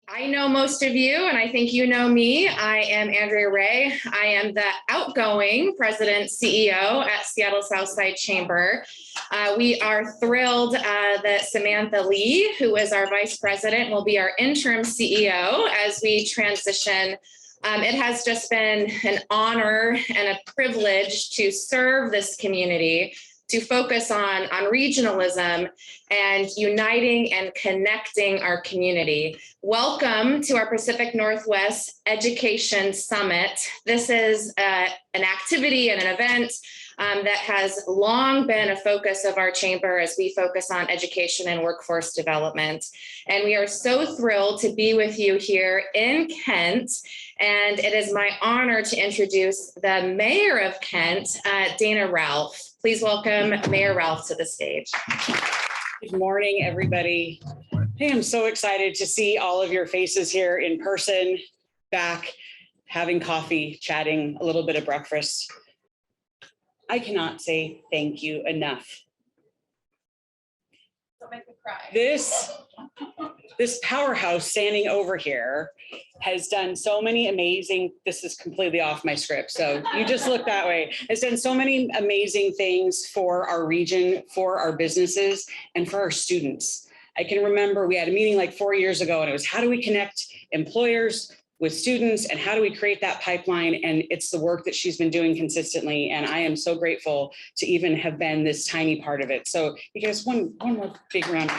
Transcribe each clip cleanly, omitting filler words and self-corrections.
I know most of you, and I think you know me. I am Andrea Ray. I am the outgoing president CEO at Seattle Southside Chamber. We are thrilled that Samantha Lee, who is our vice president, will be our interim CEO as we transition. It has just been an honor and a privilege to serve this community, to focus on regionalism and uniting and connecting our community. Welcome to our Pacific Northwest Education Summit. This is an activity and an event that has long been a focus of our chamber as we focus on education and workforce development. And we are so thrilled to be with you here in Kent. And it is my honor to introduce the mayor of Kent, Dana Ralph. Please welcome Mayor Ralph to the stage. Good morning, everybody. Hey, I'm so excited to see all of your faces here in person, back, having coffee, chatting, a little bit of breakfast. I cannot say thank you enough. Don't make me cry. This powerhouse standing over here has done so many amazing, this is completely off my script, so you just look that way, has done so many amazing things for our region, for our businesses, and for our students. I can remember we had a meeting like 4 years ago, and it was how do we connect employers with students and how do we create that pipeline? And it's the work that she's been doing consistently. And I am so grateful to even have been this tiny part of it. So you guys, one more big round.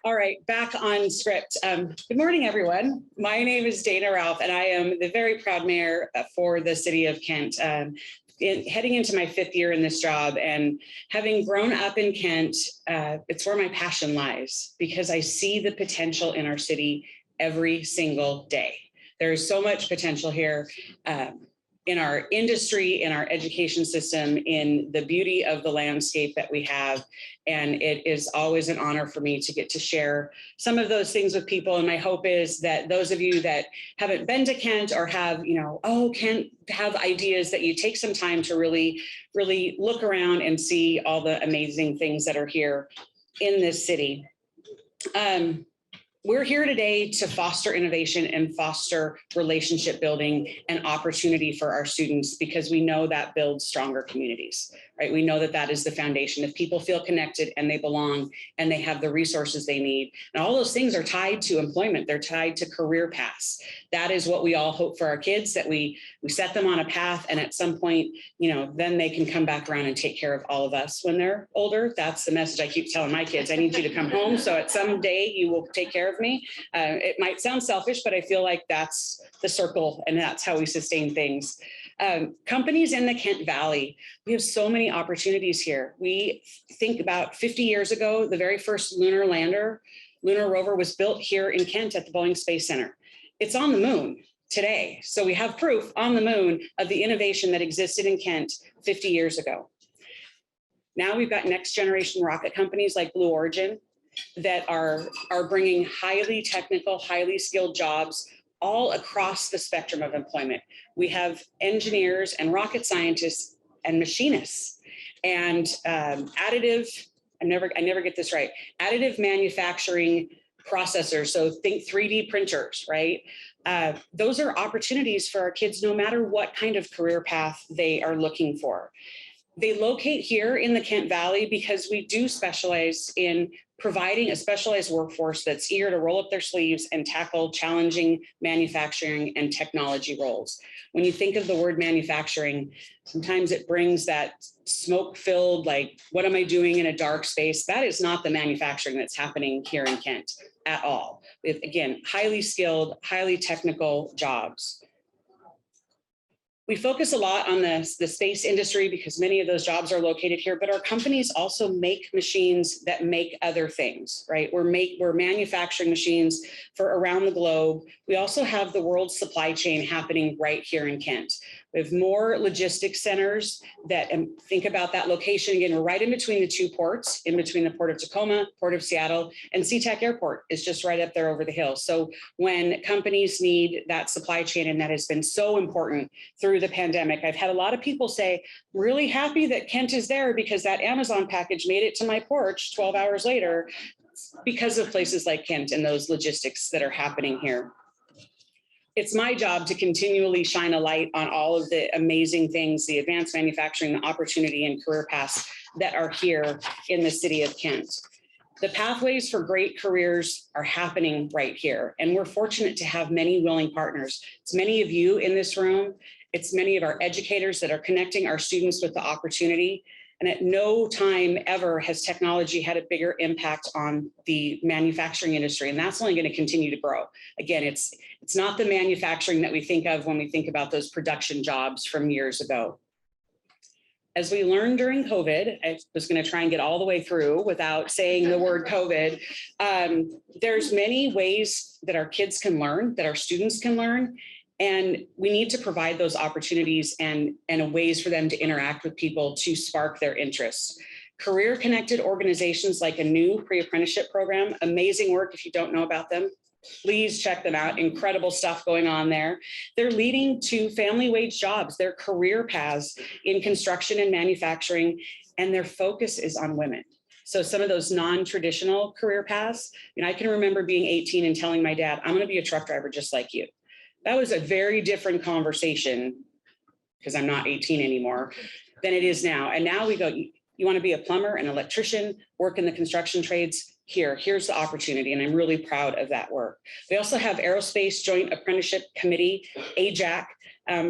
All right, back on script. Good morning, everyone. My name is Dana Ralph, and I am the very proud mayor for the city of Kent. Heading into my 5th year in this job, and having grown up in Kent, it's where my passion lies because I see the potential in our city every single day. There is so much potential here in our industry, in our education system, in the beauty of the landscape that we have. And it is always an honor for me to get to share some of those things with people. And my hope is that those of you that haven't been to Kent or have, Kent have ideas, that you take some time to really, really look around and see all the amazing things that are here in this city. We're here today to foster innovation and foster relationship building and opportunity for our students because we know that builds stronger communities, right? We know that that is the foundation. If people feel connected and they belong and they have the resources they need, and all those things are tied to employment, they're tied to career paths. That is what we all hope for our kids, that we set them on a path, and at some point, then they can come back around and take care of all of us when they're older. That's the message I keep telling my kids. I need you to come home, so at some day you will take care of me. It might sound selfish, but I feel like that's the circle and that's how we sustain things. Companies in the Kent Valley, we have so many opportunities here. We think about 50 years ago, the very first lunar rover was built here in Kent at the Boeing Space Center. It's on the moon today. So we have proof on the moon of the innovation that existed in Kent 50 years ago. Now we've got next generation rocket companies like Blue Origin that are bringing highly technical, highly skilled jobs all across the spectrum of employment. We have engineers and rocket scientists and machinists and additive, I never get this right, additive manufacturing processors. So think 3D printers, right? Those are opportunities for our kids, no matter what kind of career path they are looking for. They locate here in the Kent Valley because we do specialize in providing a specialized workforce that's eager to roll up their sleeves and tackle challenging manufacturing and technology roles. When you think of the word manufacturing, sometimes it brings that smoke-filled, like, what am I doing in a dark space? That is not the manufacturing that's happening here in Kent at all. With, again, highly skilled, highly technical jobs. We focus a lot on the space industry because many of those jobs are located here, but our companies also make machines that make other things, right? We're manufacturing machines for around the globe. We also have the world's supply chain happening right here in Kent. We have more logistics centers that, and think about that location again, we're right in between the two ports, in between the Port of Tacoma, Port of Seattle, and SeaTac Airport is just right up there over the hill. So when companies need that supply chain, and that has been so important through the pandemic, I've had a lot of people say, really happy that Kent is there because that Amazon package made it to my porch 12 hours later. because of places like Kent and those logistics that are happening here. It's my job to continually shine a light on all of the amazing things, the advanced manufacturing, the opportunity and career paths that are here in the city of Kent. The pathways for great careers are happening right here, and we're fortunate to have many willing partners. It's many of you in this room. It's many of our educators that are connecting our students with the opportunity. And at no time ever has technology had a bigger impact on the manufacturing industry, and that's only going to continue to grow. Again, it's not the manufacturing that we think of when we think about those production jobs from years ago. As we learned during COVID, I was going to try and get all the way through without saying the word COVID. There's many ways that our kids can learn, that our students can learn, and we need to provide those opportunities and ways for them to interact with people to spark their interests. Career-connected organizations like a new pre-apprenticeship program, amazing work. If you don't know about them, please check them out. Incredible stuff going on there. They're leading to family wage jobs. They're career paths in construction and manufacturing, and their focus is on women. So some of those non-traditional career paths, I can remember being 18 and telling my dad, I'm going to be a truck driver just like you. That was a very different conversation, because I'm not 18 anymore, than it is now. And now we go, you want to be a plumber, an electrician, work in the construction trades? Here's the opportunity, and I'm really proud of that work. We also have Aerospace Joint Apprenticeship Committee, AJAC,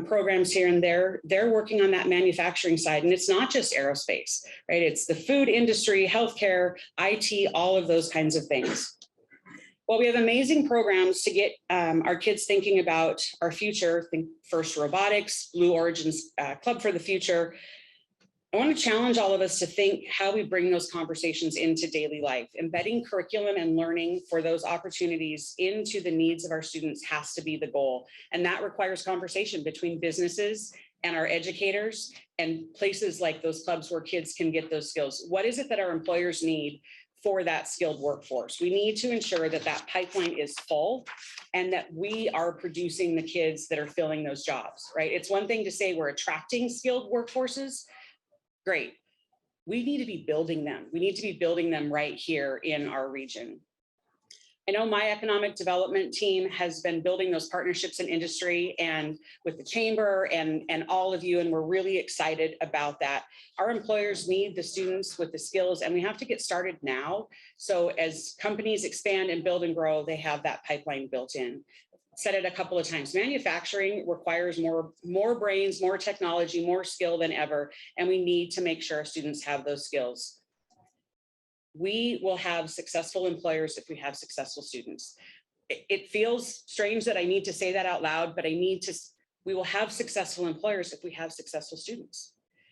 programs here, and they're working on that manufacturing side. And it's not just aerospace, right? It's the food industry, healthcare, IT, all of those kinds of things. Well, we have amazing programs to get our kids thinking about our future. Think First Robotics, Blue Origins Club for the Future. I want to challenge all of us to think how we bring those conversations into daily life. Embedding curriculum and learning for those opportunities into the needs of our students has to be the goal. And that requires conversation between businesses and our educators and places like those clubs where kids can get those skills. What is it that our employers need for that skilled workforce? We need to ensure that that pipeline is full and that we are producing the kids that are filling those jobs, right? It's one thing to say we're attracting skilled workforces. Great. We need to be building them. We need to be building them right here in our region. I know my economic development team has been building those partnerships in industry and with the chamber and all of you, and we're really excited about that. Our employers need the students with the skills, and we have to get started now. So as companies expand and build and grow, they have that pipeline built in. Said it a couple of times, manufacturing requires more brains, more technology, more skill than ever, and we need to make sure our students have those skills. We will have successful employers if we have successful students. It feels strange that I need to say that out loud, but we will have successful employers if we have successful students.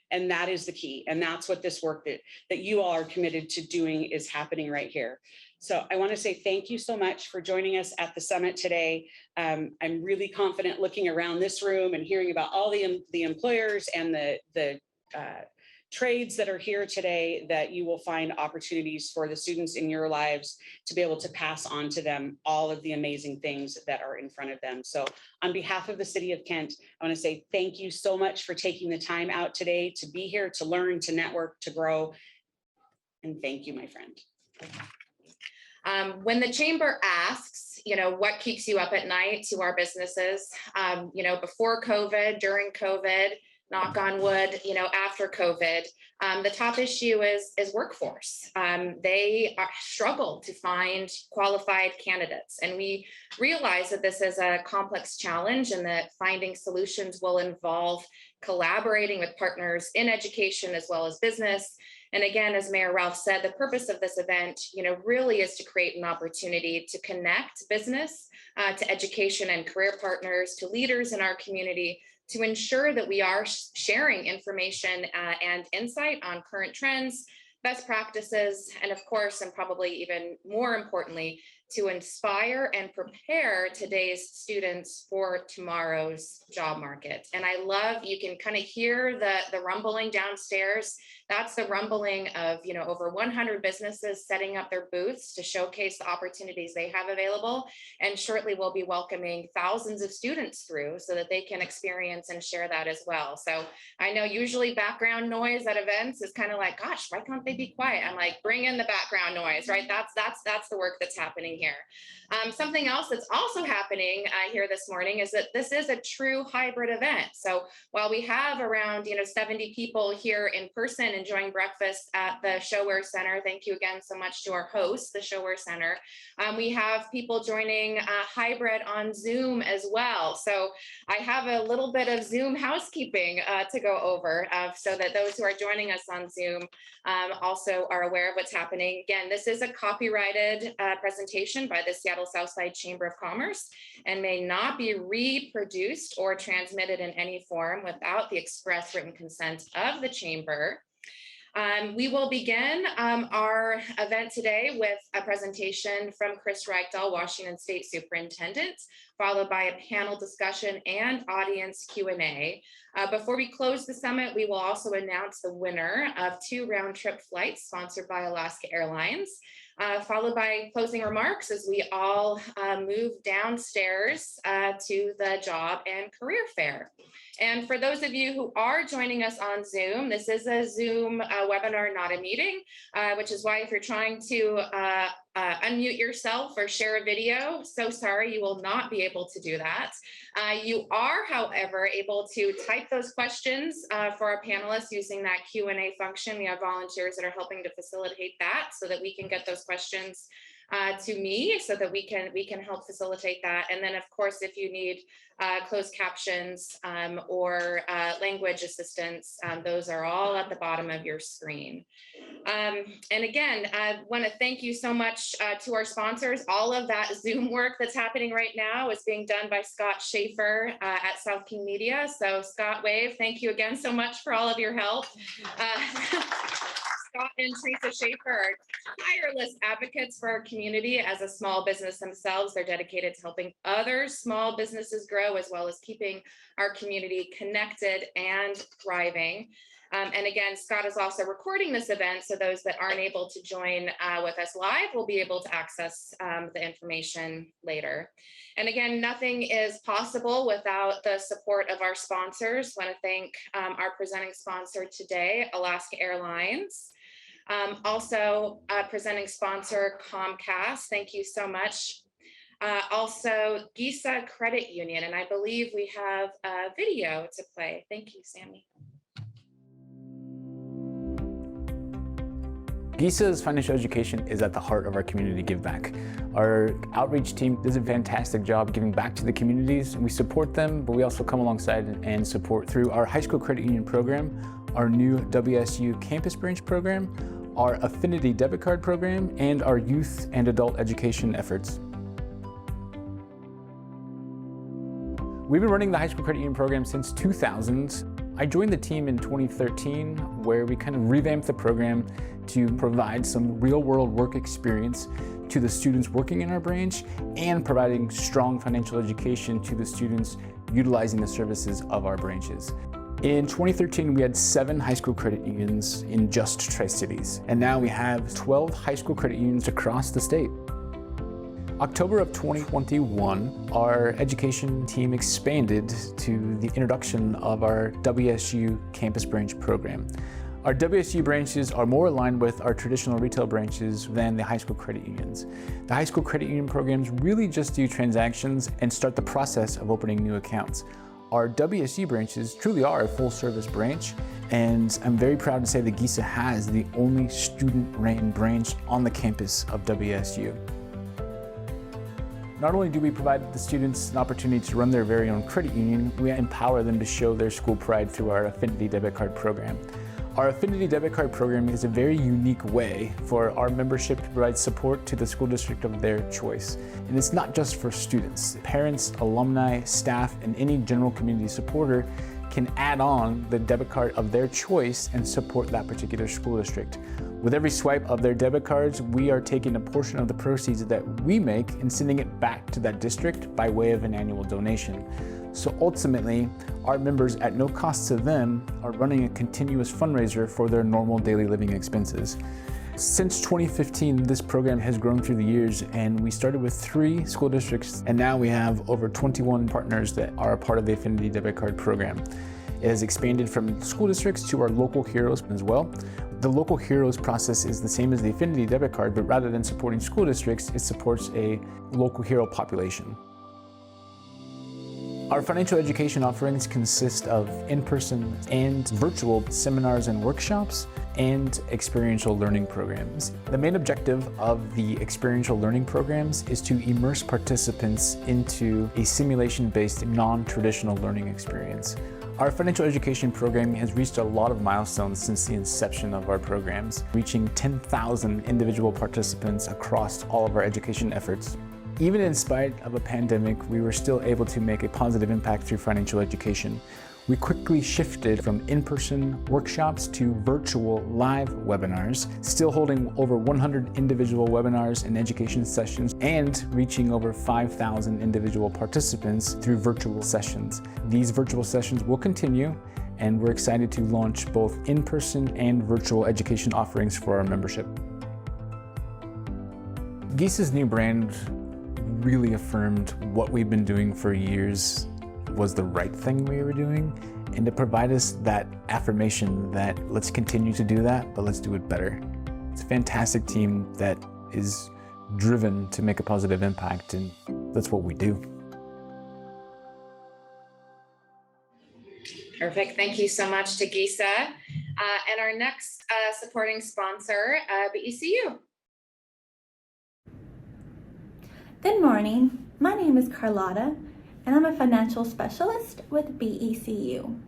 And that is the key. And that's what this work that you all are committed to doing is happening right here. So I want to say thank you so much for joining us at the summit today. I'm really confident looking around this room and hearing about all the employers and the trades that are here today, that you will find opportunities for the students in your lives to be able to pass on to them all of the amazing things that are in front of them. So on behalf of the city of Kent, I want to say thank you so much for taking the time out today to be here, to learn, to network, to grow. And thank you, my friend. When the chamber asks, what keeps you up at night to our businesses, before COVID, during COVID, knock on wood, after COVID, the top issue is workforce. They struggle to find qualified candidates. And we realize that this is a complex challenge and that finding solutions will involve collaborating with partners in education as well as business. And again, as Mayor Ralph said, the purpose of this event, really is to create an opportunity to connect business to education and career partners, to leaders in our community, to ensure that we are sharing information and insight on current trends, best practices, and of course, and probably even more importantly, to inspire and prepare today's students for tomorrow's job market. And I love, you can kind of hear the rumbling downstairs. That's the rumbling of, over 100 businesses setting up their booths to showcase the opportunities they have available. And shortly we'll be welcoming thousands of students through so that they can experience and share that as well. So I know usually background noise at events is kind of like, gosh, why can't they everybody be quiet. I'm like, bring in the background noise, right? That's the work that's happening here. Something else that's also happening here this morning is that this is a true hybrid event. So while we have around 70 people here in person enjoying breakfast at the ShoWare Center, thank you again so much to our host, the ShoWare Center. We have people joining hybrid on Zoom as well. So I have a little bit of Zoom housekeeping to go over so that those who are joining us on Zoom also are aware of what's happening. Again, this is a copyrighted presentation by the Seattle Southside Chamber of Commerce and may not be reproduced or transmitted in any form without the express written consent of the Chamber. We will begin our event today with a presentation from Chris Reichdahl, Washington State Superintendent, followed by a panel discussion and audience Q&A. Before we close the summit, we will also announce the winner of 2 round-trip flights sponsored by Alaska Airlines, followed by closing remarks as we all move downstairs to the job and career fair. And for those of you who are joining us on Zoom, this is a Zoom webinar, not a meeting, which is why if you're trying to unmute yourself or share a video, so sorry, you will not be able to do that. You are, however, able to type those questions for our panelists using that Q&A function. We have volunteers that are helping to facilitate that so that we can get those questions to me so that we can help facilitate that. And then, of course, if you need closed captions or language assistance, those are all at the bottom of your screen. And again, I want to thank you so much to our sponsors. All of that Zoom work that's happening right now is being done by Scott Schaefer at South King Media. So Scott, wave, thank you again so much for all of your help. Scott and Teresa Schaefer are tireless advocates for our community as a small business themselves. They're dedicated to helping other small businesses grow, as well as keeping our community connected and thriving. And again, Scott is also recording this event, so those that aren't able to join with us live will be able to access the information later. And again, nothing is possible without the support of our sponsors. I want to thank our presenting sponsor today, Alaska Airlines. Also presenting sponsor Comcast, thank you so much. Also GISA Credit Union, and I believe we have a video to play. Thank you, Sammy. GISA's financial education is at the heart of our community give back. Our outreach team does a fantastic job giving back to the communities. We support them, but we also come alongside and support through our high school credit union program, our new WSU campus branch program, our affinity debit card program, and our youth and adult education efforts. We've been running the high school credit union program since 2000. I joined the team in 2013, where we kind of revamped the program to provide some real-world work experience to the students working in our branch and providing strong financial education to the students utilizing the services of our branches. In 2013, we had 7 high school credit unions in just Tri-Cities, and now we have 12 high school credit unions across the state. October of 2021, our education team expanded to the introduction of our WSU campus branch program. Our WSU branches are more aligned with our traditional retail branches than the high school credit unions. The high school credit union programs really just do transactions and start the process of opening new accounts. Our WSU branches truly are a full-service branch, and I'm very proud to say that GISA has the only student-ran branch on the campus of WSU. Not only do we provide the students an opportunity to run their very own credit union, we empower them to show their school pride through our affinity debit card program. Our affinity debit card program is a very unique way for our membership to provide support to the school district of their choice. And it's not just for students. Parents, alumni, staff, and any general community supporter can add on the debit card of their choice and support that particular school district. With every swipe of their debit cards, we are taking a portion of the proceeds that we make and sending it back to that district by way of an annual donation. So ultimately, our members at no cost to them are running a continuous fundraiser for their normal daily living expenses. Since 2015, this program has grown through the years, and we started with 3 school districts, and now we have over 21 partners that are a part of the Affinity Debit Card program. It has expanded from school districts to our local heroes as well. The Local Heroes process is the same as the Affinity debit card, but rather than supporting school districts, it supports a local hero population. Our financial education offerings consist of in-person and virtual seminars and workshops and experiential learning programs. The main objective of the experiential learning programs is to immerse participants into a simulation-based, non-traditional learning experience. Our financial education program has reached a lot of milestones since the inception of our programs, reaching 10,000 individual participants across all of our education efforts. Even in spite of a pandemic, we were still able to make a positive impact through financial education. We quickly shifted from in-person workshops to virtual live webinars, still holding over 100 individual webinars and education sessions and reaching over 5,000 individual participants through virtual sessions. These virtual sessions will continue, and we're excited to launch both in-person and virtual education offerings for our membership. Geese's new brand really affirmed what we've been doing for years was the right thing we were doing, and to provide us that affirmation that let's continue to do that, but let's do it better. It's a fantastic team that is driven to make a positive impact, and that's what we do. Perfect. Thank you so much to Geese. And our next supporting sponsor, BECU. Good morning. My name is Carlotta, and I'm a financial specialist with BECU.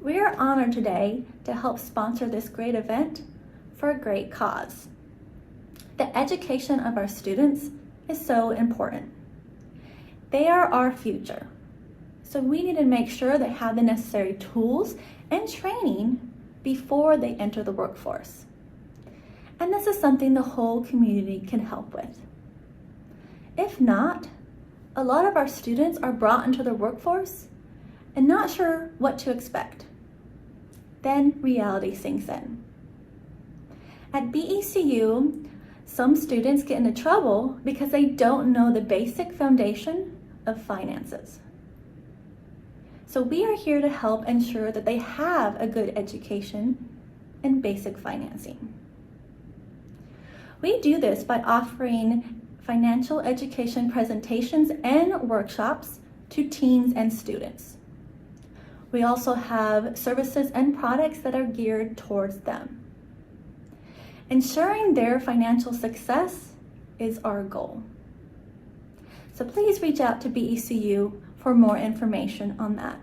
We are honored today to help sponsor this great event for a great cause. The education of our students is so important. They are our future, so we need to make sure they have the necessary tools and training before they enter the workforce. And this is something the whole community can help with. If not, a lot of our students are brought into the workforce and not sure what to expect. Then reality sinks in. At BECU, some students get into trouble because they don't know the basic foundation of finances. So we are here to help ensure that they have a good education in basic financing. We do this by offering financial education presentations and workshops to teens and students. We also have services and products that are geared towards them. Ensuring their financial success is our goal. So please reach out to BECU for more information on that.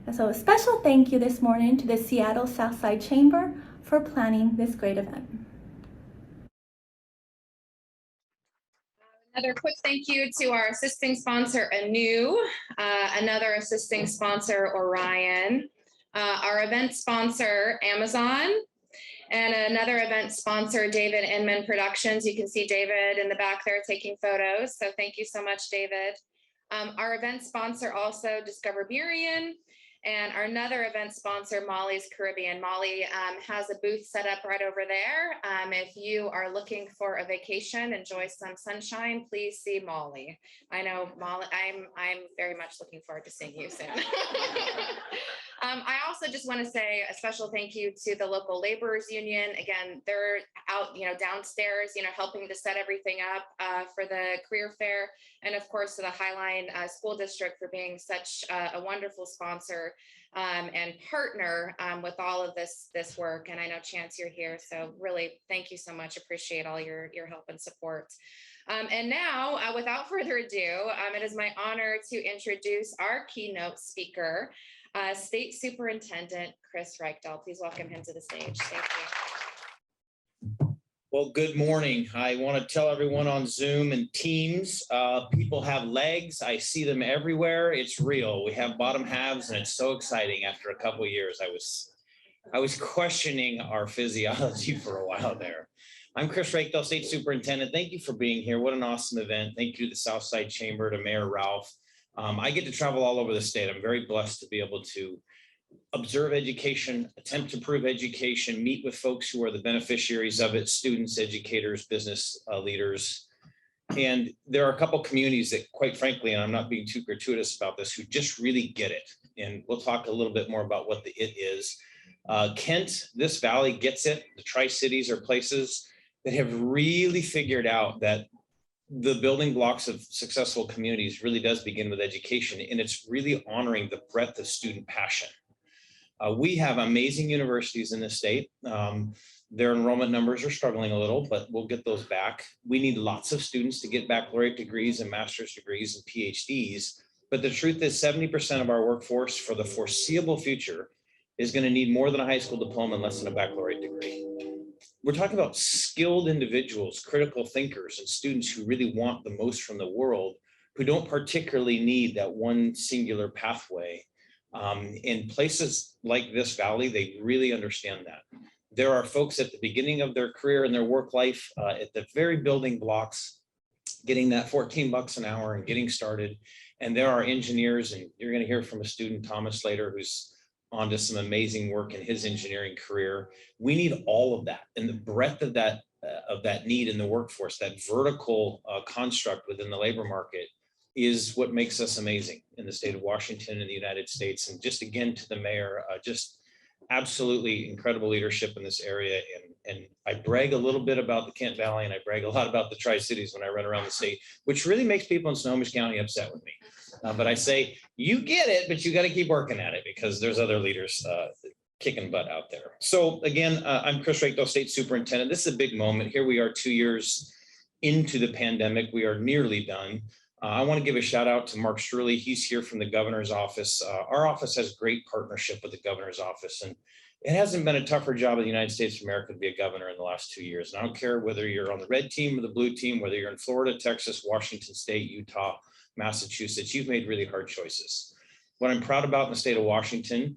And so a special thank you this morning to the Seattle Southside Chamber for planning this great event. Another quick thank you to our assisting sponsor, Anu, another assisting sponsor, Orion, our event sponsor, Amazon, and another event sponsor, David Inman Productions. You can see David in the back there taking photos, so thank you so much, David. Our event sponsor also, Discover Burien, and our another event sponsor, Molly's Caribbean. Molly has a booth set up right over there. If you are looking for a vacation, enjoy some sunshine, please see Molly. I know Molly, I'm very much looking forward to seeing you soon. I also just want to say a special thank you to the local laborers union. Again, they're out, downstairs, helping to set everything up for the career fair. And of course, to the Highline School District for being such a wonderful sponsor and partner with all of this work. And I know Chance, you're here, so really thank you so much. Appreciate all your help and support. And now, without further ado, it is my honor to introduce our keynote speaker, State Superintendent Chris Reichdahl. Please welcome him to the stage. Thank you. Well, good morning. I want to tell everyone on Zoom and Teams, people have legs. I see them everywhere. It's real. We have bottom halves, and it's so exciting. After a couple of years, I was questioning our physiology for a while there. I'm Chris Reichdahl, State Superintendent. Thank you for being here. What an awesome event. Thank you to the Southside Chamber, to Mayor Ralph. I get to travel all over the state. I'm very blessed to be able to observe education, attempt to improve education, meet with folks who are the beneficiaries of it, students, educators, business leaders. And there are a couple communities that, quite frankly, and I'm not being too gratuitous about this, who just really get it. And we'll talk a little bit more about what the it is. Kent, this valley gets it. The Tri-Cities are places that have really figured out that the building blocks of successful communities really does begin with education, and it's really honoring the breadth of student passion. We have amazing universities in the state. Their enrollment numbers are struggling a little, but we'll get those back. We need lots of students to get baccalaureate degrees and master's degrees and PhDs. But the truth is 70% of our workforce for the foreseeable future is going to need more than a high school diploma and less than a baccalaureate degree. We're talking about skilled individuals, critical thinkers, and students who really want the most from the world, who don't particularly need that one singular pathway. In places like this valley, they really understand that. There are folks at the beginning of their career and their work life at the very building blocks, getting that $14 an hour and getting started. And there are engineers, and you're going to hear from a student, Thomas, later, who's on to some amazing work in his engineering career. We need all of that, and the breadth of that need in the workforce, that vertical construct within the labor market, is what makes us amazing in the state of Washington and the United States. And just again, to the mayor, just absolutely incredible leadership in this area. And I brag a little bit about the Kent Valley, and I brag a lot about the Tri-Cities when I run around the state, which really makes people in Snohomish County upset with me. But I say, you get it, but you got to keep working at it, because there's other leaders kicking butt out there. So again, I'm Chris Rakedale, State Superintendent. This is a big moment. Here we are 2 years into the pandemic. We are nearly done. I want to give a shout out to Mark Struley. He's here from the governor's office. Our office has great partnership with the governor's office, and it hasn't been a tougher job in the United States of America to be a governor in the last 2 years. And I don't care whether you're on the red team or the blue team, whether you're in Florida, Texas, Washington State, Utah, Massachusetts, you've made really hard choices. What I'm proud about in the state of Washington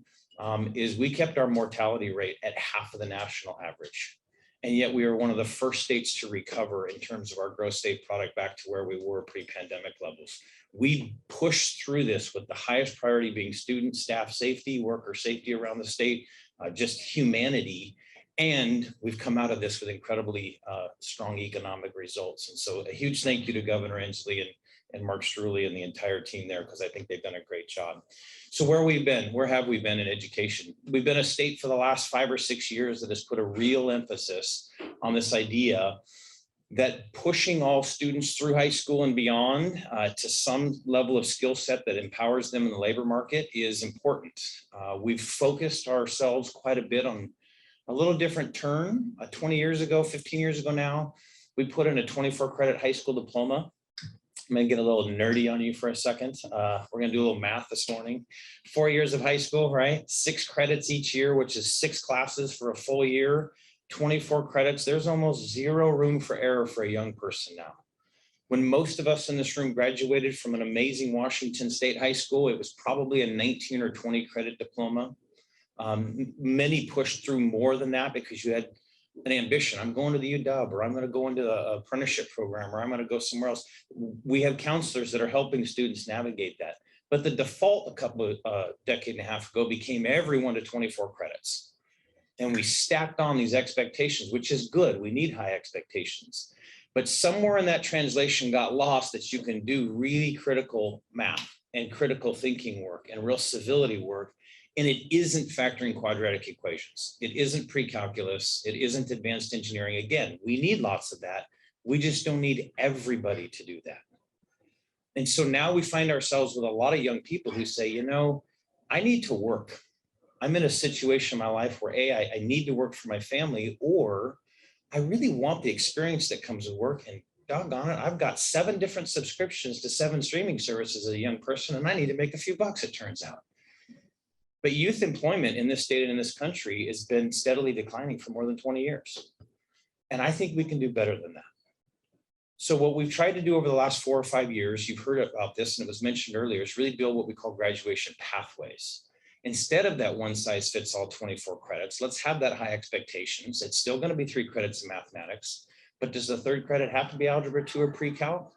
is we kept our mortality rate at half of the national average. And yet we are one of the first states to recover in terms of our gross state product back to where we were pre-pandemic levels. We pushed through this with the highest priority being student, staff safety, worker safety around the state, just humanity. And we've come out of this with incredibly strong economic results. And so a huge thank you to Governor Inslee and Mark Struley and the entire team there, because I think they've done a great job. So where have we been in education? We've been a state for the last 5 or 6 years that has put a real emphasis on this idea that pushing all students through high school and beyond to some level of skill set that empowers them in the labor market is important. We've focused ourselves quite a bit on a little different turn. 20 years ago, 15 years ago now, we put in a 24 credit high school diploma. I'm going to get a little nerdy on you for a second. We're going to do a little math this morning. 4 years of high school, right? 6 credits each year, which is 6 classes for a full year, 24 credits. There's almost zero room for error for a young person now. When most of us in this room graduated from an amazing Washington State high school, it was probably a 19 or 20 credit diploma. Many pushed through more than that because you had an ambition. I'm going to the UW, or I'm going to go into the apprenticeship program, or I'm going to go somewhere else. We have counselors that are helping students navigate that. But the default a couple of decade and a half ago became everyone to 24 credits. And we stacked on these expectations, which is good. We need high expectations. But somewhere in that translation got lost that you can do really critical math and critical thinking work and real civility work. And it isn't factoring quadratic equations. It isn't pre-calculus. It isn't advanced engineering. Again, we need lots of that. We just don't need everybody to do that. And so now we find ourselves with a lot of young people who say, you know, I need to work. I'm in a situation in my life where I need to work for my family, or I really want the experience that comes with work. And doggone it, I've got 7 different subscriptions to 7 streaming services as a young person, and I need to make a few bucks, it turns out. But youth employment in this state and in this country has been steadily declining for more than 20 years. And I think we can do better than that. So what we've tried to do over the last 4 or 5 years, you've heard about this and it was mentioned earlier, is really build what we call graduation pathways. Instead of that one size fits all 24 credits, let's have that high expectations. It's still going to be 3 credits in mathematics, but does the 3rd credit have to be algebra 2 or pre-calc?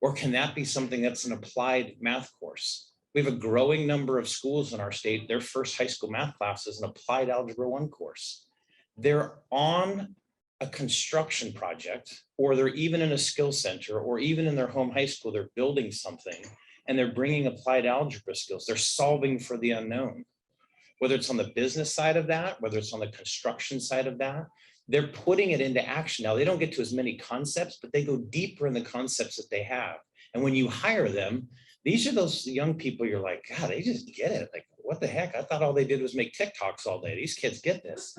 Or can that be something that's an applied math course? We have a growing number of schools in our state. Their first high school math class is an applied algebra 1 course. They're on a construction project, or they're even in a skill center, or even in their home high school, they're building something and they're bringing applied algebra skills. They're solving for the unknown. whether it's on the business side of that, whether it's on the construction side of that, they're putting it into action. Now, they don't get to as many concepts, but they go deeper in the concepts that they have. And when you hire them, these are those young people, you're like, God, they just get it. Like, what the heck? I thought all they did was make TikToks all day. These kids get this.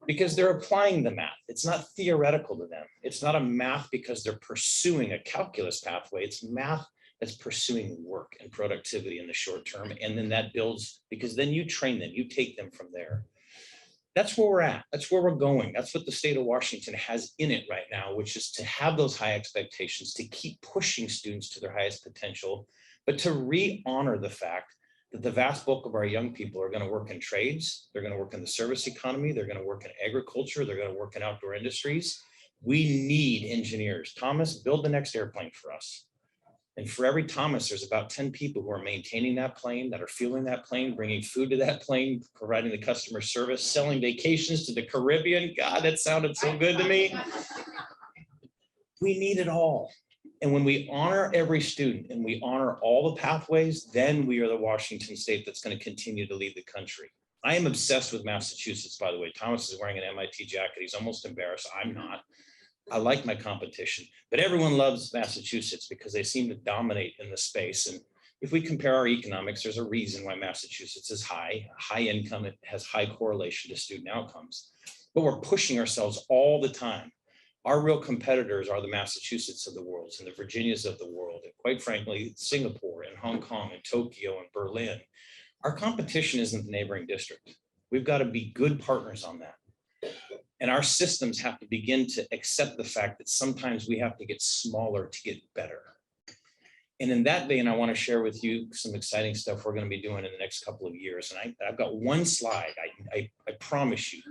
Because they're applying the math. It's not theoretical to them. It's not a math because they're pursuing a calculus pathway. It's math that's pursuing work and productivity in the short term. And then that builds, because then you train them, you take them from there. That's where we're at. That's where we're going. That's what the state of Washington has in it right now, which is to have those high expectations, to keep pushing students to their highest potential, but to re-honor the fact that the vast bulk of our young people are going to work in trades. They're going to work in the service economy. They're going to work in agriculture. They're going to work in outdoor industries. We need engineers. Thomas, build the next airplane for us. And for every Thomas, there's about 10 people who are maintaining that plane, that are fueling that plane, bringing food to that plane, providing the customer service, selling vacations to the Caribbean. God, that sounded so good to me. We need it all. And when we honor every student and we honor all the pathways, then we are the Washington state that's going to continue to lead the country. I am obsessed with Massachusetts, by the way. Thomas is wearing an MIT jacket. He's almost embarrassed. I'm not. I like my competition, but everyone loves Massachusetts because they seem to dominate in the space. And if we compare our economics, there's a reason why Massachusetts is high income. It has high correlation to student outcomes, but we're pushing ourselves all the time. Our real competitors are the Massachusetts of the world and the Virginias of the world, and quite frankly, Singapore and Hong Kong and Tokyo and Berlin. Our competition isn't the neighboring district. We've got to be good partners on that. And our systems have to begin to accept the fact that sometimes we have to get smaller to get better. And in that vein, I want to share with you some exciting stuff we're going to be doing in the next couple of years. And I've got one slide. I promise you,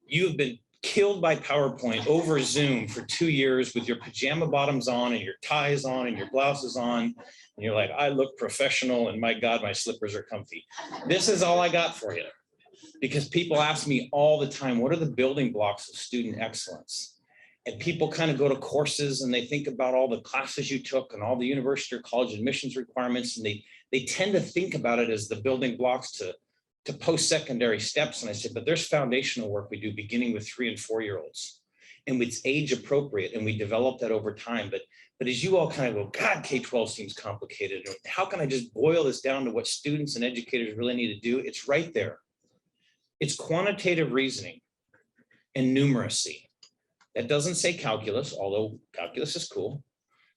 you've been killed by PowerPoint over Zoom for 2 years with your pajama bottoms on and your ties on and your blouses on. And you're like, I look professional and my God, my slippers are comfy. This is all I got for you. Because people ask me all the time, what are the building blocks of student excellence? And people kind of go to courses and they think about all the classes you took and all the university or college admissions requirements. And they tend to think about it as the building blocks to post-secondary steps. And I said, but there's foundational work we do beginning with 3- and 4-year-olds. And it's age appropriate. And we develop that over time. But as you all kind of go, God, K-12 seems complicated. How can I just boil this down to what students and educators really need to do? It's right there. It's quantitative reasoning and numeracy. That doesn't say calculus, although calculus is cool.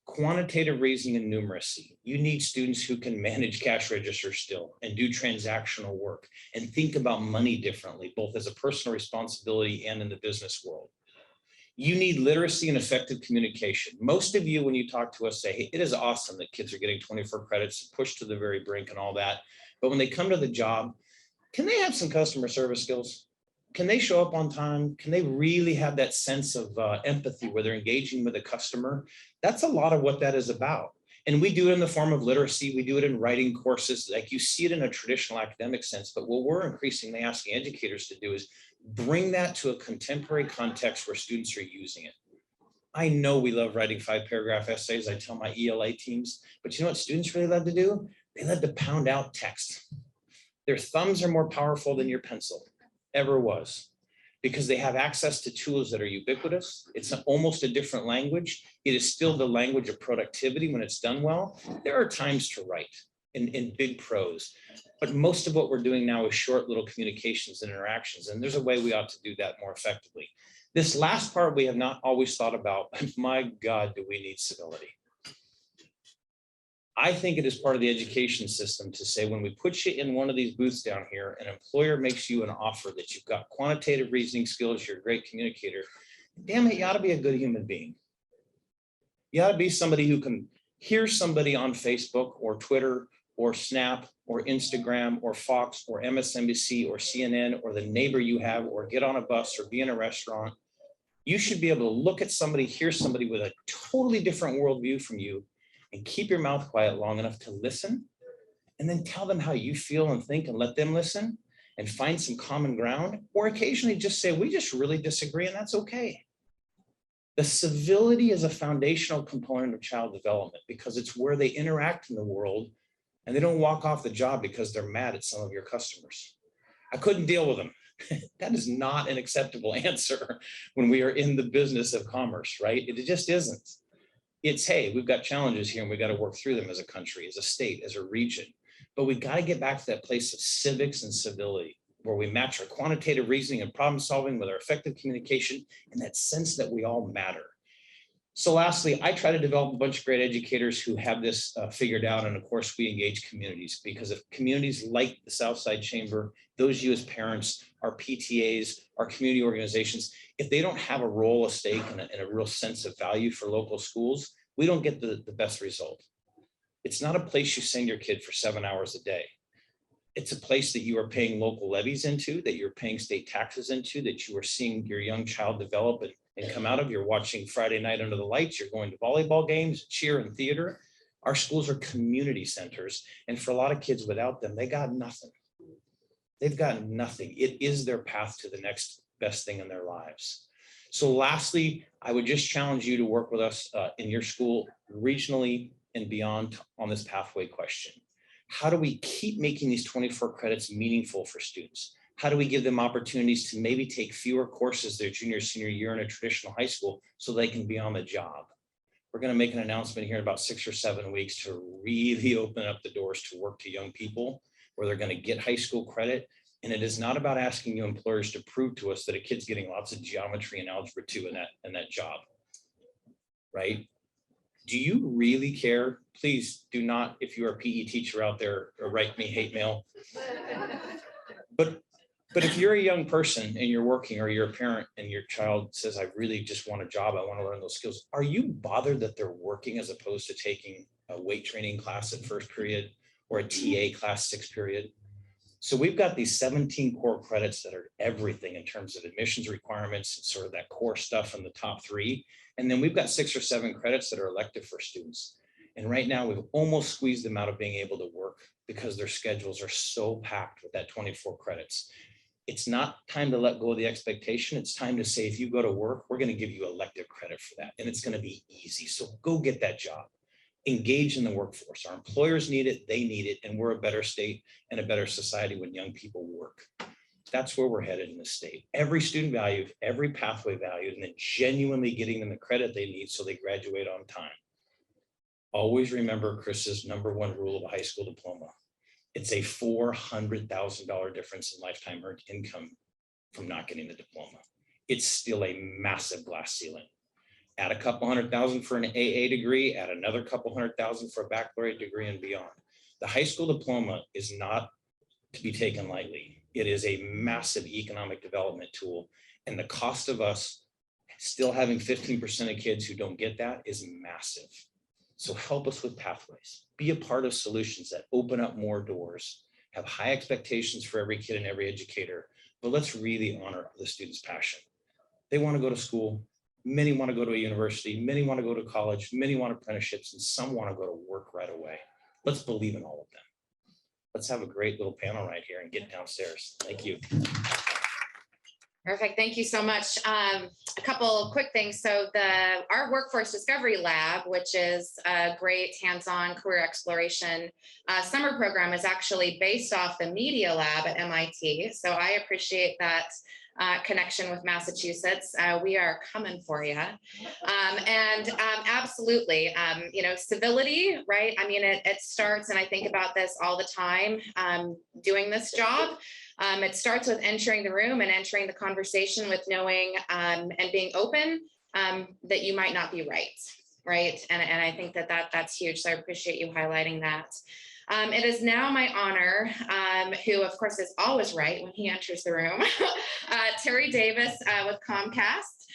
Quantitative reasoning and numeracy. You need students who can manage cash registers still and do transactional work and think about money differently, both as a personal responsibility and in the business world. You need literacy and effective communication. Most of you, when you talk to us, say, hey, it is awesome that kids are getting 24 credits, pushed to the very brink and all that. But when they come to the job, can they have some customer service skills? Can they show up on time? Can they really have that sense of empathy where they're engaging with a customer? That's a lot of what that is about. And we do it in the form of literacy. We do it in writing courses. Like you see it in a traditional academic sense, but what we're increasingly asking educators to do is bring that to a contemporary context where students are using it. I know we love writing 5-paragraph essays. I tell my ELA teams, but you know what students really love to do? They love to pound out text. Their thumbs are more powerful than your pencil ever was because they have access to tools that are ubiquitous. It's almost a different language. It is still the language of productivity when it's done well. There are times to write in big prose, but most of what we're doing now is short little communications and interactions. And there's a way we ought to do that more effectively. This last part we have not always thought about, but my God, do we need civility? I think it is part of the education system to say when we put you in one of these booths down here, an employer makes you an offer that you've got quantitative reasoning skills, you're a great communicator. Damn it, you ought to be a good human being. You ought to be somebody who can hear somebody on Facebook or Twitter or Snap or Instagram or Fox or MSNBC or CNN or the neighbor you have or get on a bus or be in a restaurant. You should be able to look at somebody, hear somebody with a totally different worldview from you, and keep your mouth quiet long enough to listen and then tell them how you feel and think and let them listen and find some common ground, or occasionally just say, we just really disagree and that's okay. The civility is a foundational component of child development because it's where they interact in the world and they don't walk off the job because they're mad at some of your customers. I couldn't deal with them. That is not an acceptable answer when we are in the business of commerce, right? It just isn't. It's, hey, we've got challenges here and we got to work through them as a country, as a state, as a region. But we got to get back to that place of civics and civility, where we match our quantitative reasoning and problem solving with our effective communication and that sense that we all matter. So lastly, I try to develop a bunch of great educators who have this figured out. And of course, we engage communities, because if communities like the Southside Chamber, those of you as parents, our PTAs, our community organizations, if they don't have a role, a stake, and a real sense of value for local schools, we don't get the best result. It's not a place you send your kid for 7 hours a day. It's a place that you are paying local levies into, that you're paying state taxes into, that you are seeing your young child develop and come out of. You're watching Friday night under the lights, you're going to volleyball games, cheer and theater. Our schools are community centers. And for a lot of kids, without them, they got nothing. They've got nothing. It is their path to the next best thing in their lives. So lastly, I would just challenge you to work with us in your school regionally and beyond on this pathway question. How do we keep making these 24 credits meaningful for students? How do we give them opportunities to maybe take fewer courses their junior, senior year in a traditional high school so they can be on the job? We're going to make an announcement here in about 6 or 7 weeks to really open up the doors to work to young people where they're going to get high school credit. And it is not about asking you employers to prove to us that a kid's getting lots of geometry and algebra 2 in that job, right? Do you really care? Please do not, if you're a PE teacher out there, write me hate mail. But if you're a young person and you're working, or you're a parent and your child says, I really just want a job, I want to learn those skills, are you bothered that they're working as opposed to taking a weight training class at first period or a TA class 6th period? So we've got these 17 core credits that are everything in terms of admissions requirements and sort of that core stuff in the top 3. And then we've got 6 or 7 credits that are elective for students. And right now we've almost squeezed them out of being able to work because their schedules are so packed with that 24 credits. It's not time to let go of the expectation. It's time to say, if you go to work, we're going to give you elective credit for that. And it's going to be easy. So go get that job. Engage in the workforce. Our employers need it, they need it, and we're a better state and a better society when young people work. That's where we're headed in the state. Every student valued, every pathway valued, and then genuinely getting them the credit they need so they graduate on time. Always remember Chris's #1 rule of a high school diploma. It's a $400,000 difference in lifetime earned income from not getting the diploma. It's still a massive glass ceiling. Add a couple $100,000 for an AA degree, add another couple $100,000 for a baccalaureate degree and beyond. The high school diploma is not to be taken lightly. It is a massive economic development tool. And the cost of us still having 15% of kids who don't get that is massive. So help us with pathways. Be a part of solutions that open up more doors, have high expectations for every kid and every educator, but let's really honor the students' passion. They want to go to school. Many want to go to a university, many want to go to college, many want apprenticeships, and some want to go to work right away. Let's believe in all of them. Let's have a great little panel right here and get downstairs. Thank you. Perfect. Thank you so much. A couple of quick things. So our Workforce Discovery Lab, which is a great hands-on career exploration summer program, is actually based off the Media Lab at MIT. So I appreciate that connection with Massachusetts. We are coming for you. Absolutely, civility, right? I mean, it starts, and I think about this all the time doing this job. It starts with entering the room and entering the conversation with knowing and being open that you might not be right? And I think that's huge. So I appreciate you highlighting that. It is now my honor, who of course is always right when he enters the room, Terry Davis with Comcast,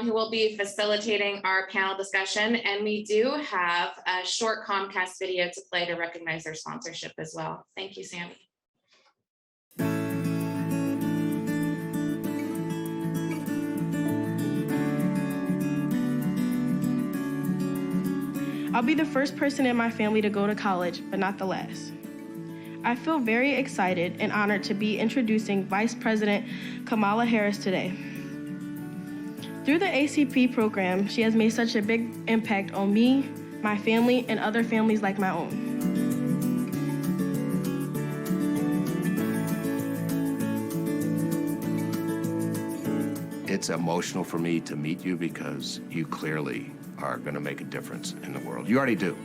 who will be facilitating our panel discussion. And we do have a short Comcast video to play to recognize their sponsorship as well. Thank you, Sammy. I'll be the first person in my family to go to college, but not the last. I feel very excited and honored to be introducing Vice President Kamala Harris today. Through the ACP program, she has made such a big impact on me, my family, and other families like my own. it's emotional for me to meet you because you clearly are going to make a difference in the world. You already do.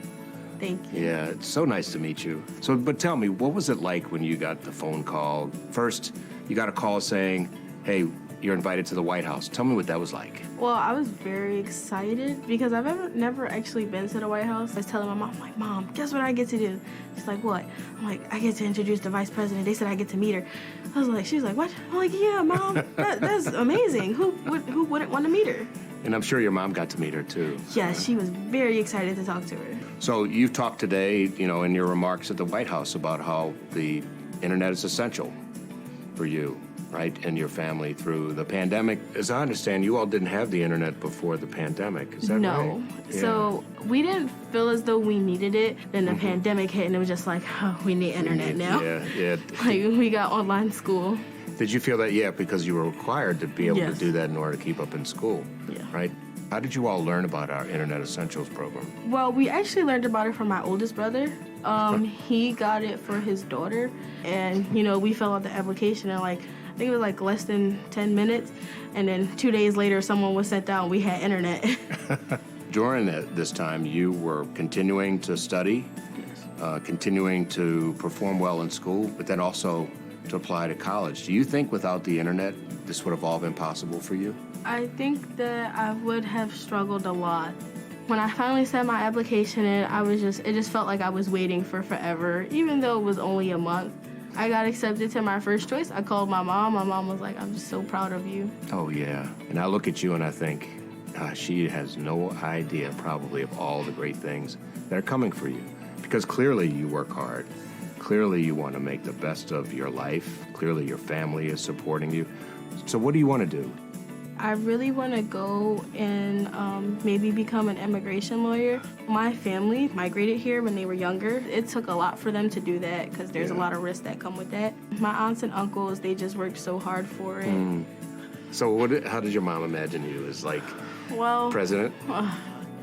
Thank you. Yeah, it's so nice to meet you. So, but tell me, what was it like when you got the phone call? First, you got a call saying, hey, you're invited to the White House. Tell me what that was like. Well, I was very excited because I've never actually been to the White House. I was telling my mom, I'm like, Mom, guess what I get to do? She's like, what? I'm like, I get to introduce the vice president. They said I get to meet her. I was like, she was like, what? I'm like, yeah, Mom, that's amazing. Who wouldn't want to meet her? And I'm sure your mom got to meet her too. Yeah, she was very excited to talk to her. So you've talked today, in your remarks at the White House about how the internet is essential for you, right, and your family through the pandemic. As I understand, you all didn't have the internet before the pandemic. Is that right? No. Yeah. So we didn't feel as though we needed it. Then the pandemic hit, and it was just like, oh, we need internet now. Yeah. Like, we got online school. Did you feel that? Yeah, because you were required to be able to Yes. do that in order to keep up in school, Yeah. right? How did you all learn about our Internet Essentials program? Well, we actually learned about it from my oldest brother. He got it for his daughter, and we filled out the application in I think it was less than 10 minutes, and then 2 days later, someone was sent down. We had internet. During this time, you were continuing to study, continuing to perform well in school, but then also to apply to college. Do you think without the internet, this would have all been possible for you? I think that I would have struggled a lot. When I finally sent my application in, it just felt like I was waiting for forever, even though it was only a month. I got accepted to my first choice. I called my mom. My mom was like, I'm just so proud of you. Oh, yeah. And I look at you and I think, she has no idea probably of all the great things that are coming for you. Because clearly you work hard. Clearly you want to make the best of your life. Clearly your family is supporting you. So what do you want to do? I really want to go and maybe become an immigration lawyer. My family migrated here when they were younger. It took a lot for them to do that because there's a lot of risks that come with that. My aunts and uncles, they just worked so hard for it. So how did your mom imagine you as president?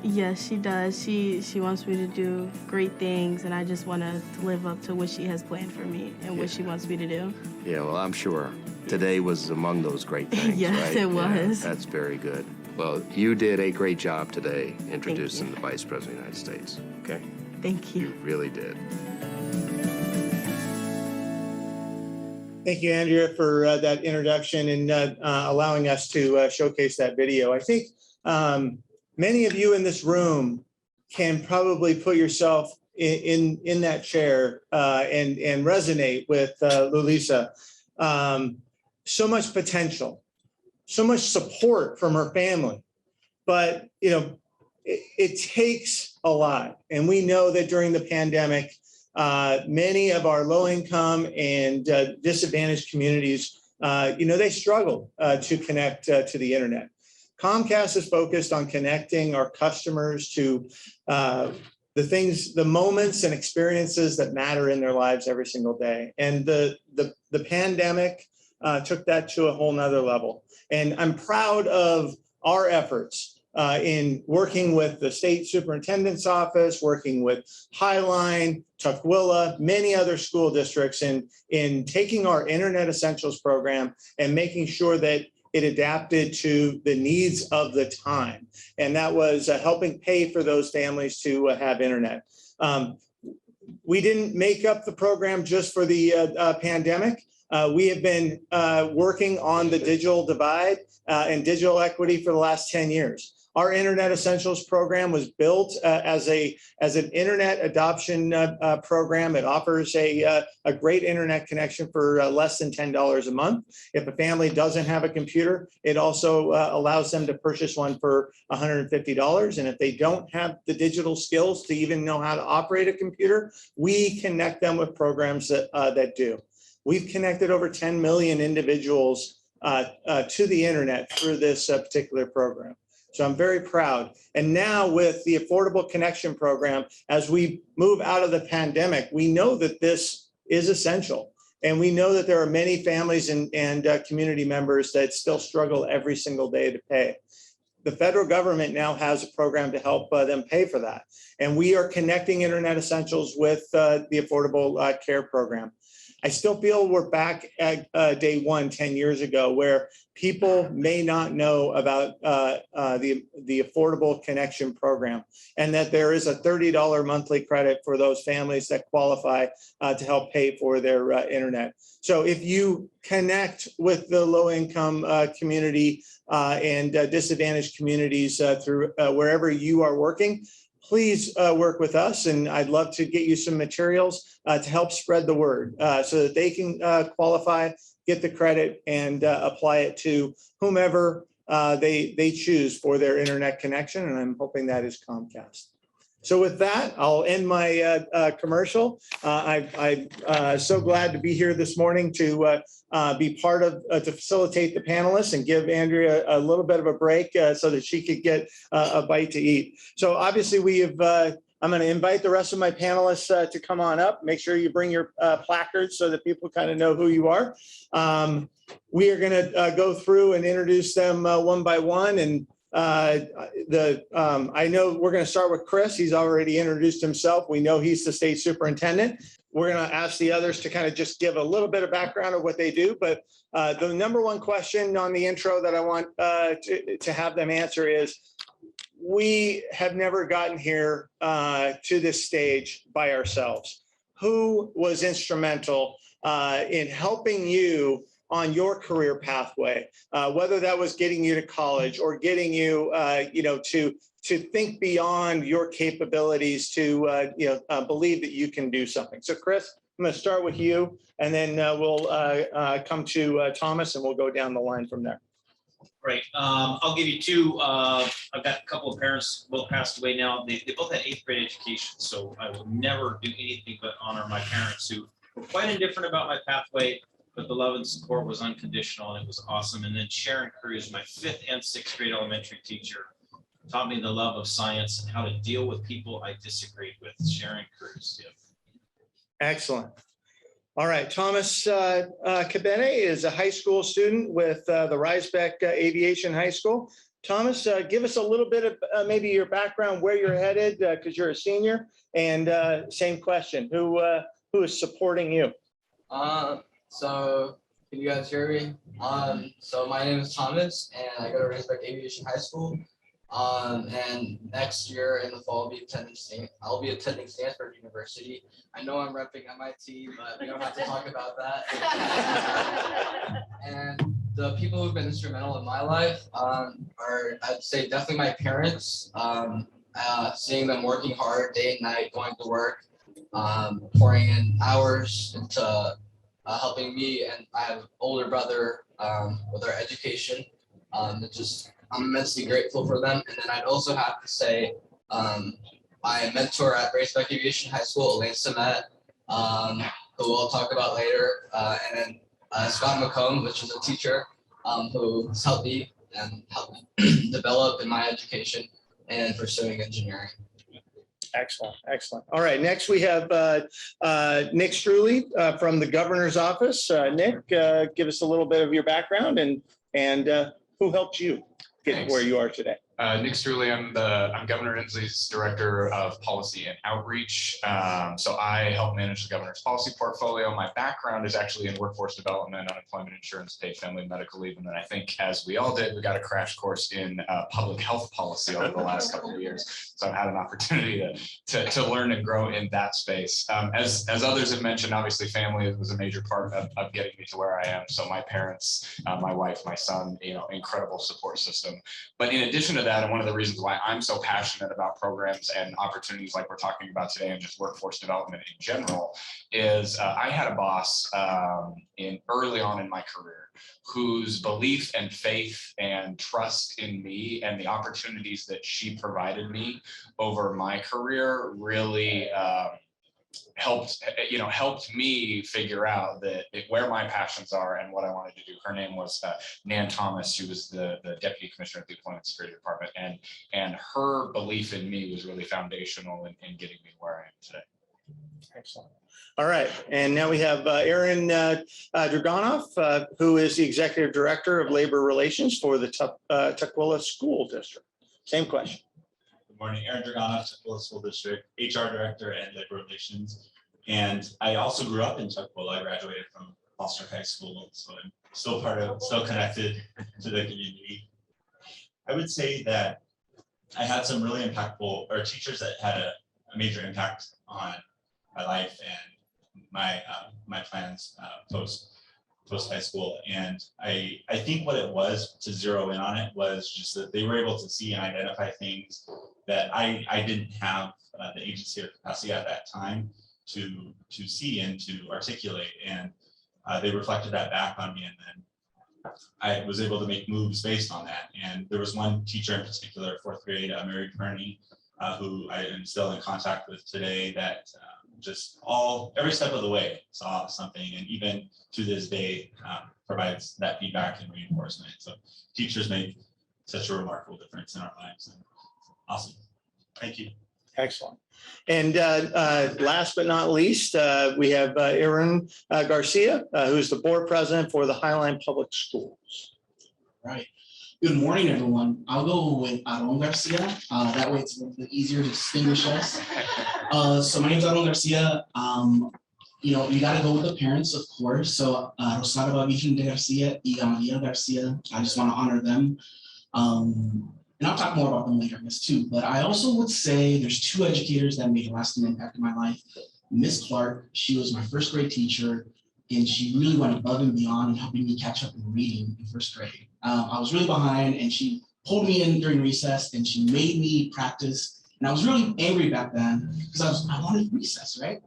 Yes, she does. She wants me to do great things, and I just want to live up to what she has planned for me and what she wants me to do. Yeah, well, I'm sure today was among those great things, Yes, right? it was. Yeah, that's very good. Well, you did a great job today introducing the Vice President of the United States, okay? Thank you. You really did. Thank you, Andrea, for that introduction and allowing us to showcase that video. I think many of you in this room can probably put yourself in that chair and resonate with Lulisa. So much potential, so much support from her family, but it takes a lot. And we know that during the pandemic, many of our low-income and disadvantaged communities, they struggle to connect to the internet. Comcast is focused on connecting our customers to the moments and experiences that matter in their lives every single day. And the pandemic took that to a whole nother level. And I'm proud of our efforts in working with the state superintendent's office, working with Highline, Tukwila, many other school districts in taking our Internet Essentials program and making sure that it adapted to the needs of the time. And that was helping pay for those families to have internet. We didn't make up the program just for the pandemic. We have been working on the digital divide and digital equity for the last 10 years. Our Internet Essentials program was built as an internet adoption program. It offers a great internet connection for less than $10 a month. If a family doesn't have a computer, it also allows them to purchase one for $150. And if they don't have the digital skills to even know how to operate a computer, we connect them with programs that do. We've connected over 10 million individuals to the internet through this particular program. So I'm very proud. And now with the Affordable Connection Program, as we move out of the pandemic, we know that this is essential. And we know that there are many families and community members that still struggle every single day to pay. The federal government now has a program to help them pay for that. And we are connecting Internet Essentials with the Affordable Care Program. I still feel we're back at day one, 10 years ago, where people may not know about the Affordable Connection Program, and that there is a $30 monthly credit for those families that qualify to help pay for their internet. So if you connect with the low-income community and disadvantaged communities through wherever you are working, please work with us, and I'd love to get you some materials to help spread the word so that they can qualify, get the credit, and apply it to whomever they choose for their internet connection, and I'm hoping that is Comcast. So with that, I'll end my commercial. I'm so glad to be here this morning to be part of, to facilitate the panelists and give Andrea a little bit of a break so that she could get a bite to eat. So obviously we have, I'm going to invite the rest of my panelists to come on up. Make sure you bring your placards so that people kind of know who you are. We are going to go through and introduce them one by one, and I know we're going to start with Chris. He's already introduced himself. We know he's the state superintendent. We're going to ask the others to kind of just give a little bit of background of what they do. But the number one question on the intro that I want to have them answer is, we have never gotten here to this stage by ourselves. Who was instrumental in helping you on your career pathway, whether that was getting you to college or getting you, to think beyond your capabilities, to believe that you can do something. So, Chris, I'm going to start with you, and then we'll come to Thomas, and we'll go down the line from there. Right. I'll give you two. I've got a couple of parents, both passed away now. They both had 8th grade education, so I will never do anything but honor my parents, who were quite indifferent about my pathway, but the love and support was unconditional, and it was awesome. And then Sharon Cruz, my 5th and 6th grade elementary teacher, taught me the love of science and how to deal with people I disagreed with. Sharon Cruz. Yeah. Excellent. All right, Thomas Cabene is a high school student with the Riesbeck Aviation High School. Thomas, give us a little bit of maybe your background, where you're headed, because you're a senior, and same question, who is supporting you? So can you guys hear me? So my name is Thomas, and I go to Riesbeck Aviation High School. And next year in the fall, I'll be attending Stanford University. I know I'm repping MIT, but we don't have to talk about that. And the people who've been instrumental in my life are, I'd say, definitely my parents. Seeing them working hard day and night, going to work, pouring in hours into helping me, and I have an older brother with our education. I'm immensely grateful for them. And then I'd also have to say my mentor at Riesbeck Aviation High School, Elaine Samet, who we'll talk about later, and then Scott McComb, which is a teacher who has helped me and helped me develop in my education and pursuing engineering. Excellent, excellent. All right, next we have Nick Struley from the governor's office. Nick, give us a little bit of your background and who helped you get where you are today. Nick Struley, I'm Governor Inslee's Director of Policy and Outreach. So I help manage the governor's policy portfolio. My background is actually in workforce development, unemployment insurance, paid family medical leave. And then I think, as we all did, we got a crash course in public health policy over the last couple of years. So I've had an opportunity to learn and grow in that space. As others have mentioned, obviously family was a major part of getting me to where I am. So my parents, my wife, my son, incredible support system. But in addition to that, and one of the reasons why I'm so passionate about programs and opportunities like we're talking about today, and just workforce development in general, is I had a boss early on in my career whose belief and faith and trust in me and the opportunities that she provided me over my career really helped me figure out where my passions are and what I wanted to do. Her name was Nan Thomas. She was the Deputy Commissioner of the Employment Security Department, and her belief in me was really foundational in getting me where I am today. Excellent. All right, and now we have Aaron Dragonoff, who is the Executive Director of Labor Relations for the Tukwila School District. Same question. Good morning, Aaron Dragonoff, Tukwila School District, HR Director and Labor Relations. And I also grew up in Tukwila. I graduated from Foster High School, so I'm still still connected to the community. I would say that I had some really impactful, or teachers that had a major impact on my life and my my plans post high school. And I think what it was, to zero in on it, was just that they were able to see and identify things that I didn't have the agency or capacity at that time to see and to articulate. And they reflected that back on me, and then I was able to make moves based on that. And there was one teacher in particular, 4th grade, Mary Kearney, who I am still in contact with today, that just every step of the way saw something, and even to this day provides that feedback and reinforcement. So teachers make such a remarkable difference in our lives. And awesome. Thank you. Excellent. And last but not least, we have Aaron Garcia, who's the board president for the Highline Public Schools. Right. Good morning, everyone. I'll go with Aaron Garcia. That way it's a little bit easier to distinguish us. So my name is Aaron Garcia. You know, you got to go with the parents, of course. So Rosalba Virgen de Garcia y Amalia Garcia. I just want to honor them. And I'll talk more about them later in this too, but I also would say there's 2 educators that made a lasting impact in my life. Miss Clark, she was my 1st grade teacher, and she really went above and beyond in helping me catch up in reading in 1st grade. I was really behind, and she pulled me in during recess, and she made me practice. And I was really angry back then because I wanted recess, right?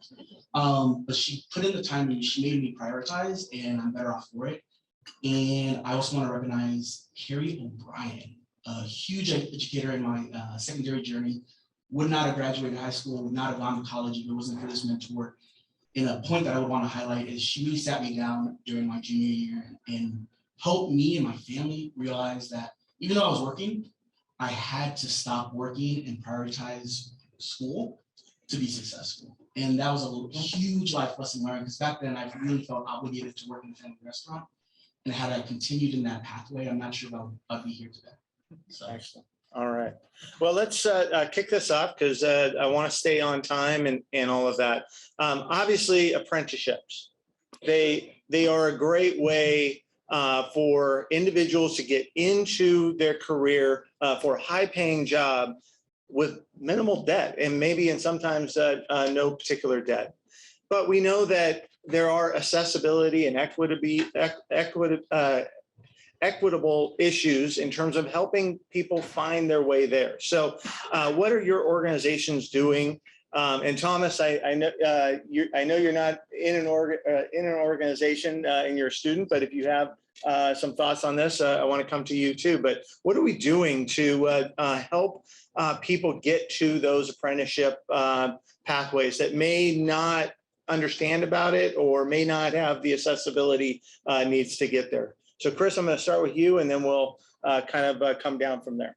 But she put in the time and she made me prioritize, and I'm better off for it. And I also want to recognize Carrie O'Brien, a huge educator in my secondary journey. Would not have graduated high school, would not have gone to college if it wasn't for this mentor. And a point that I would want to highlight is she really sat me down during my junior year and helped me and my family realize that even though I was working, I had to stop working and prioritize school to be successful. And that was a huge life lesson learned, because back then I really felt obligated to work in a family restaurant. And had I continued in that pathway, I'm not sure if I'd be here today. So. Excellent. All right. Well, let's kick this off, because I want to stay on time and all of that. Obviously, apprenticeships. They are a great way for individuals to get into their career for a high-paying job with minimal debt, and maybe and sometimes no particular debt. But we know that there are accessibility and equitable issues in terms of helping people find their way there. So what are your organizations doing? And Thomas, I know you're not in an organization and you're a student, but if you have some thoughts on this, I want to come to you too. But what are we doing to help people get to those apprenticeship pathways that may not understand about it or may not have the accessibility needs to get there? So Chris, I'm going to start with you, and then we'll kind of come down from there.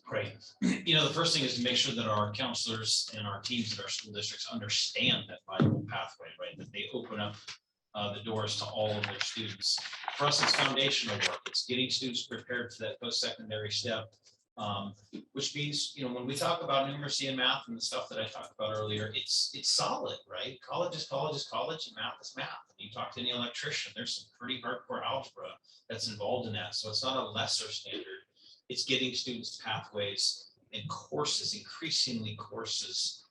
Great. You know, the first thing is to make sure that our counselors and our teams at our school districts understand that viable pathway, right? That they open up the doors to all of their students. For us, it's foundational work. It's getting students prepared for that post-secondary step, which means, you know, when we talk about numeracy and math and the stuff that I talked about earlier, it's solid, right? College is college is college, and math is math. You talk to any electrician, there's some pretty hardcore algebra that's involved in that. So it's not a lesser standard. It's getting students pathways and courses, increasingly courses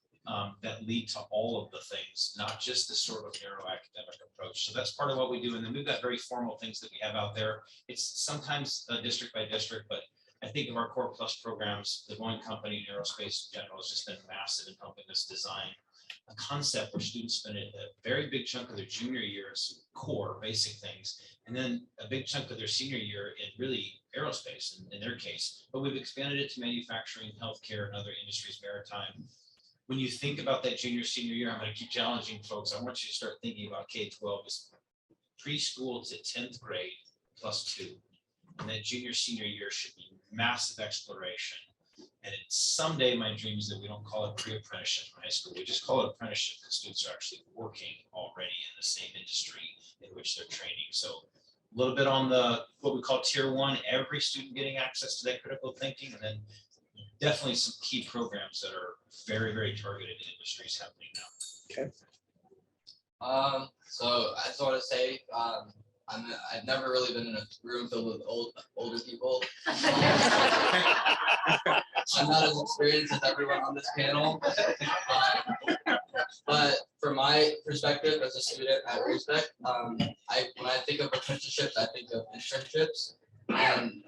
that lead to all of the things, not just this sort of narrow academic approach. So that's part of what we do. And then we've got very formal things that we have out there. It's sometimes district by district, but I think of our Core Plus programs, the Boeing Company, aerospace in general, has just been massive in helping us design a concept where students spend a very big chunk of their junior years core basic things, and then a big chunk of their senior year in really aerospace in their case. But we've expanded it to manufacturing, healthcare, and other industries, maritime. When you think about that junior, senior year, I'm going to keep challenging folks. I want you to start thinking about K-12 as preschool to 10th grade plus 2. And that junior, senior year should be massive exploration. And someday my dream is that we don't call it pre-apprenticeship in high school. We just call it apprenticeship because students are actually working already in the same industry in which they're training. So a little bit on the what we call tier 1, every student getting access to that critical thinking, and then definitely some key programs that are very, very targeted industries happening now. Okay. So I just want to say, I've never really been in a room filled with older people. I'm not as experienced as everyone on this panel. But from my perspective as a student at Respec, when I think of apprenticeships, I think of internships. And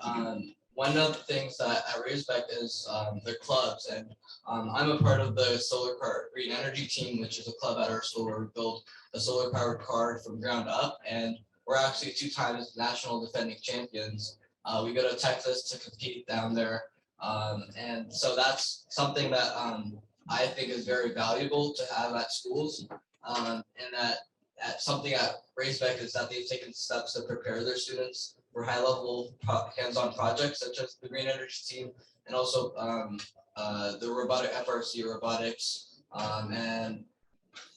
one of the things that at Respec is the clubs. And I'm a part of the solar car green energy team, which is a club at our school where we build a solar powered car from ground up. And we're actually 2 times national defending champions. We go to Texas to compete down there. And so that's something that I think is very valuable to have at schools. And that something at Respec is that they've taken steps to prepare their students for high level hands-on projects such as the green energy team and also the robotic FRC robotics. And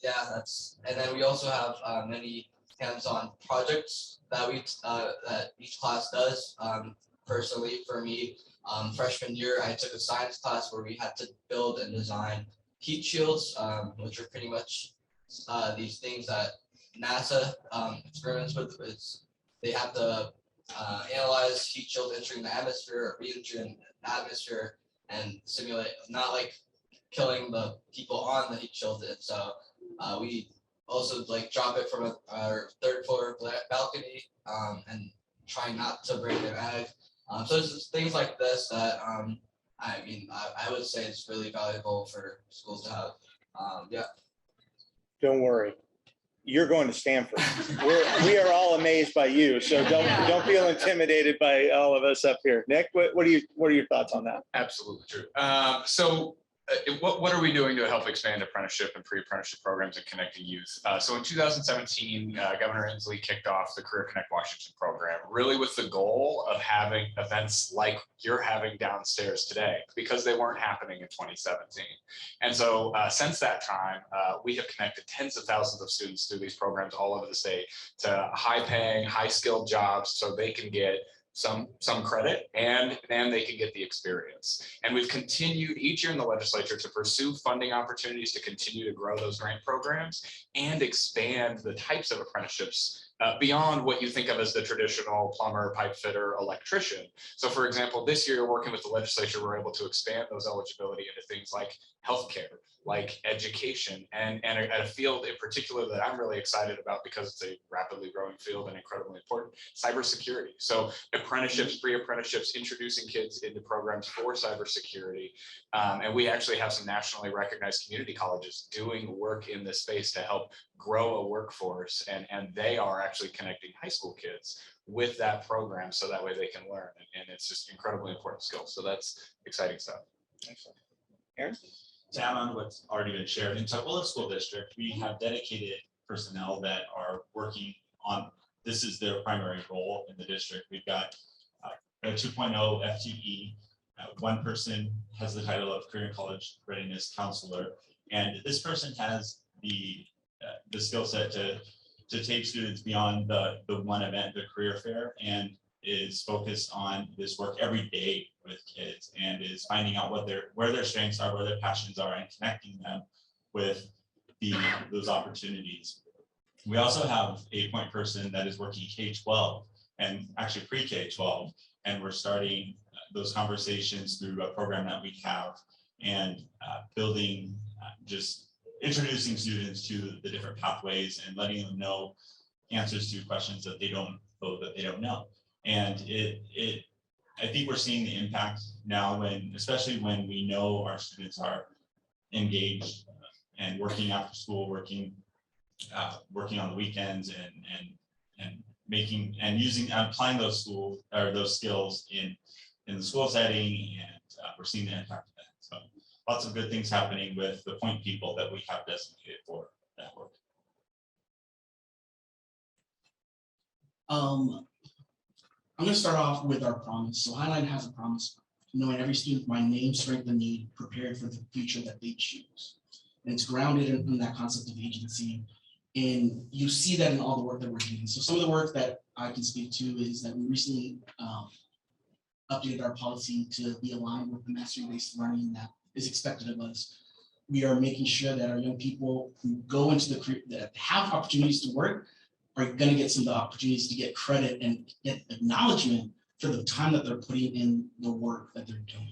yeah, and then we also have many hands-on projects that that each class does. Personally, for me, freshman year, I took a science class where we had to build and design heat shields, which are pretty much these things that NASA experiments with. They have to analyze heat shields entering the atmosphere or re-entering the atmosphere and simulate, not like killing the people on the heat shield. And so we also like drop it from our 3rd floor balcony and try not to break an egg. So it's just things like this that I mean, I would say it's really valuable for schools to have. Yeah. Don't worry. You're going to Stanford. We are all amazed by you. So don't feel intimidated by all of us up here. Nick, what are your thoughts on that? Absolutely true. So what are we doing to help expand apprenticeship and pre-apprenticeship programs and connecting youth? So in 2017, Governor Inslee kicked off the Career Connect Washington program, really with the goal of having events like you're having downstairs today, because they weren't happening in 2017. And so since that time, we have connected tens of thousands of students through these programs all over the state to high-paying, high-skilled jobs so they can get some credit and they can get the experience. And we've continued each year in the legislature to pursue funding opportunities to continue to grow those grant programs and expand the types of apprenticeships beyond what you think of as the traditional plumber, pipe fitter, electrician. So for example, this year working with the legislature, we're able to expand those eligibility into things like healthcare, like education, and a field in particular that I'm really excited about because it's a rapidly growing field and incredibly important, cybersecurity. So apprenticeships, pre-apprenticeships, introducing kids into programs for cybersecurity. And we actually have some nationally recognized community colleges doing work in this space to help grow a workforce. And they are actually connecting high school kids with that program so that way they can learn. And it's just incredibly important skill. So that's exciting stuff. Excellent. Aaron? To add on what's already been shared, in Tukwila School District, we have dedicated personnel that are working on, this is their primary role in the district. We've got a 2.0 FTE. One person has the title of Career and College Readiness Counselor, and this person has the skill set to take students beyond the one event, the career fair, and is focused on this work every day with kids and is finding out where their strengths are, where their passions are, and connecting them with those opportunities. We also have a point person that is working K-12 and actually pre-K-12, and we're starting those conversations through a program that we have and building, just introducing students to the different pathways and letting them know answers to questions that they don't know. And I think we're seeing the impact now, especially when we know our students are engaged and working after school, working on the weekends, and making and applying those skills in the school setting, and we're seeing the impact of that. So lots of good things happening with the point people that we have designated for that work. I'm going to start off with our promise. So Highline has a promise, knowing every student by name, strength, and need, prepared for the future that they choose. And it's grounded in that concept of agency. And you see that in all the work that we're doing. So some of the work that I can speak to is that we recently updated our policy to be aligned with the mastery-based learning that is expected of us. we are making sure that our young people who go into the career that have opportunities to work are going to get some of the opportunities to get credit and get acknowledgement for the time that they're putting in the work that they're doing.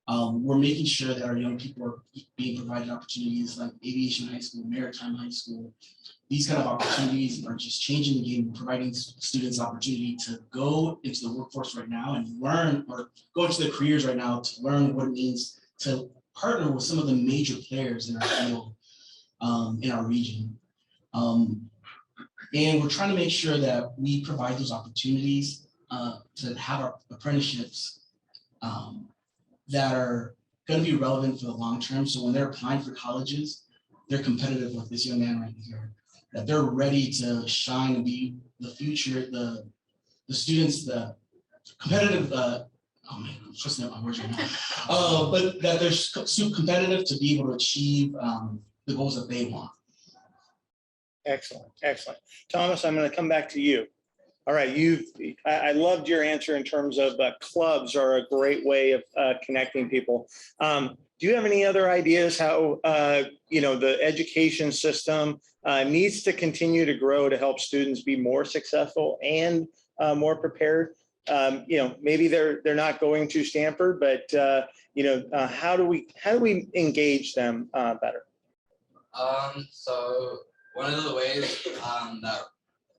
We're making sure that our young people are being provided opportunities like aviation high school, maritime high school. These kind of opportunities are just changing the game, providing students opportunity to go into the workforce right now and learn, or go into their careers right now to learn what it means to partner with some of the major players in our field, in our region. And we're trying to make sure that we provide those opportunities to have our apprenticeships that are going to be relevant for the long term. So when they're applying for colleges, they're competitive like this young man right here, that they're ready to shine and be the future, the students, the competitive, oh man, I'm trusting my words right now, but that they're super competitive to be able to achieve the goals that they want. Excellent, excellent. Thomas, I'm going to come back to you. All right, I loved your answer in terms of clubs are a great way of connecting people. Do you have any other ideas how the education system needs to continue to grow to help students be more successful and more prepared? Maybe they're not going to Stanford, but how do we engage them better? So one of the ways that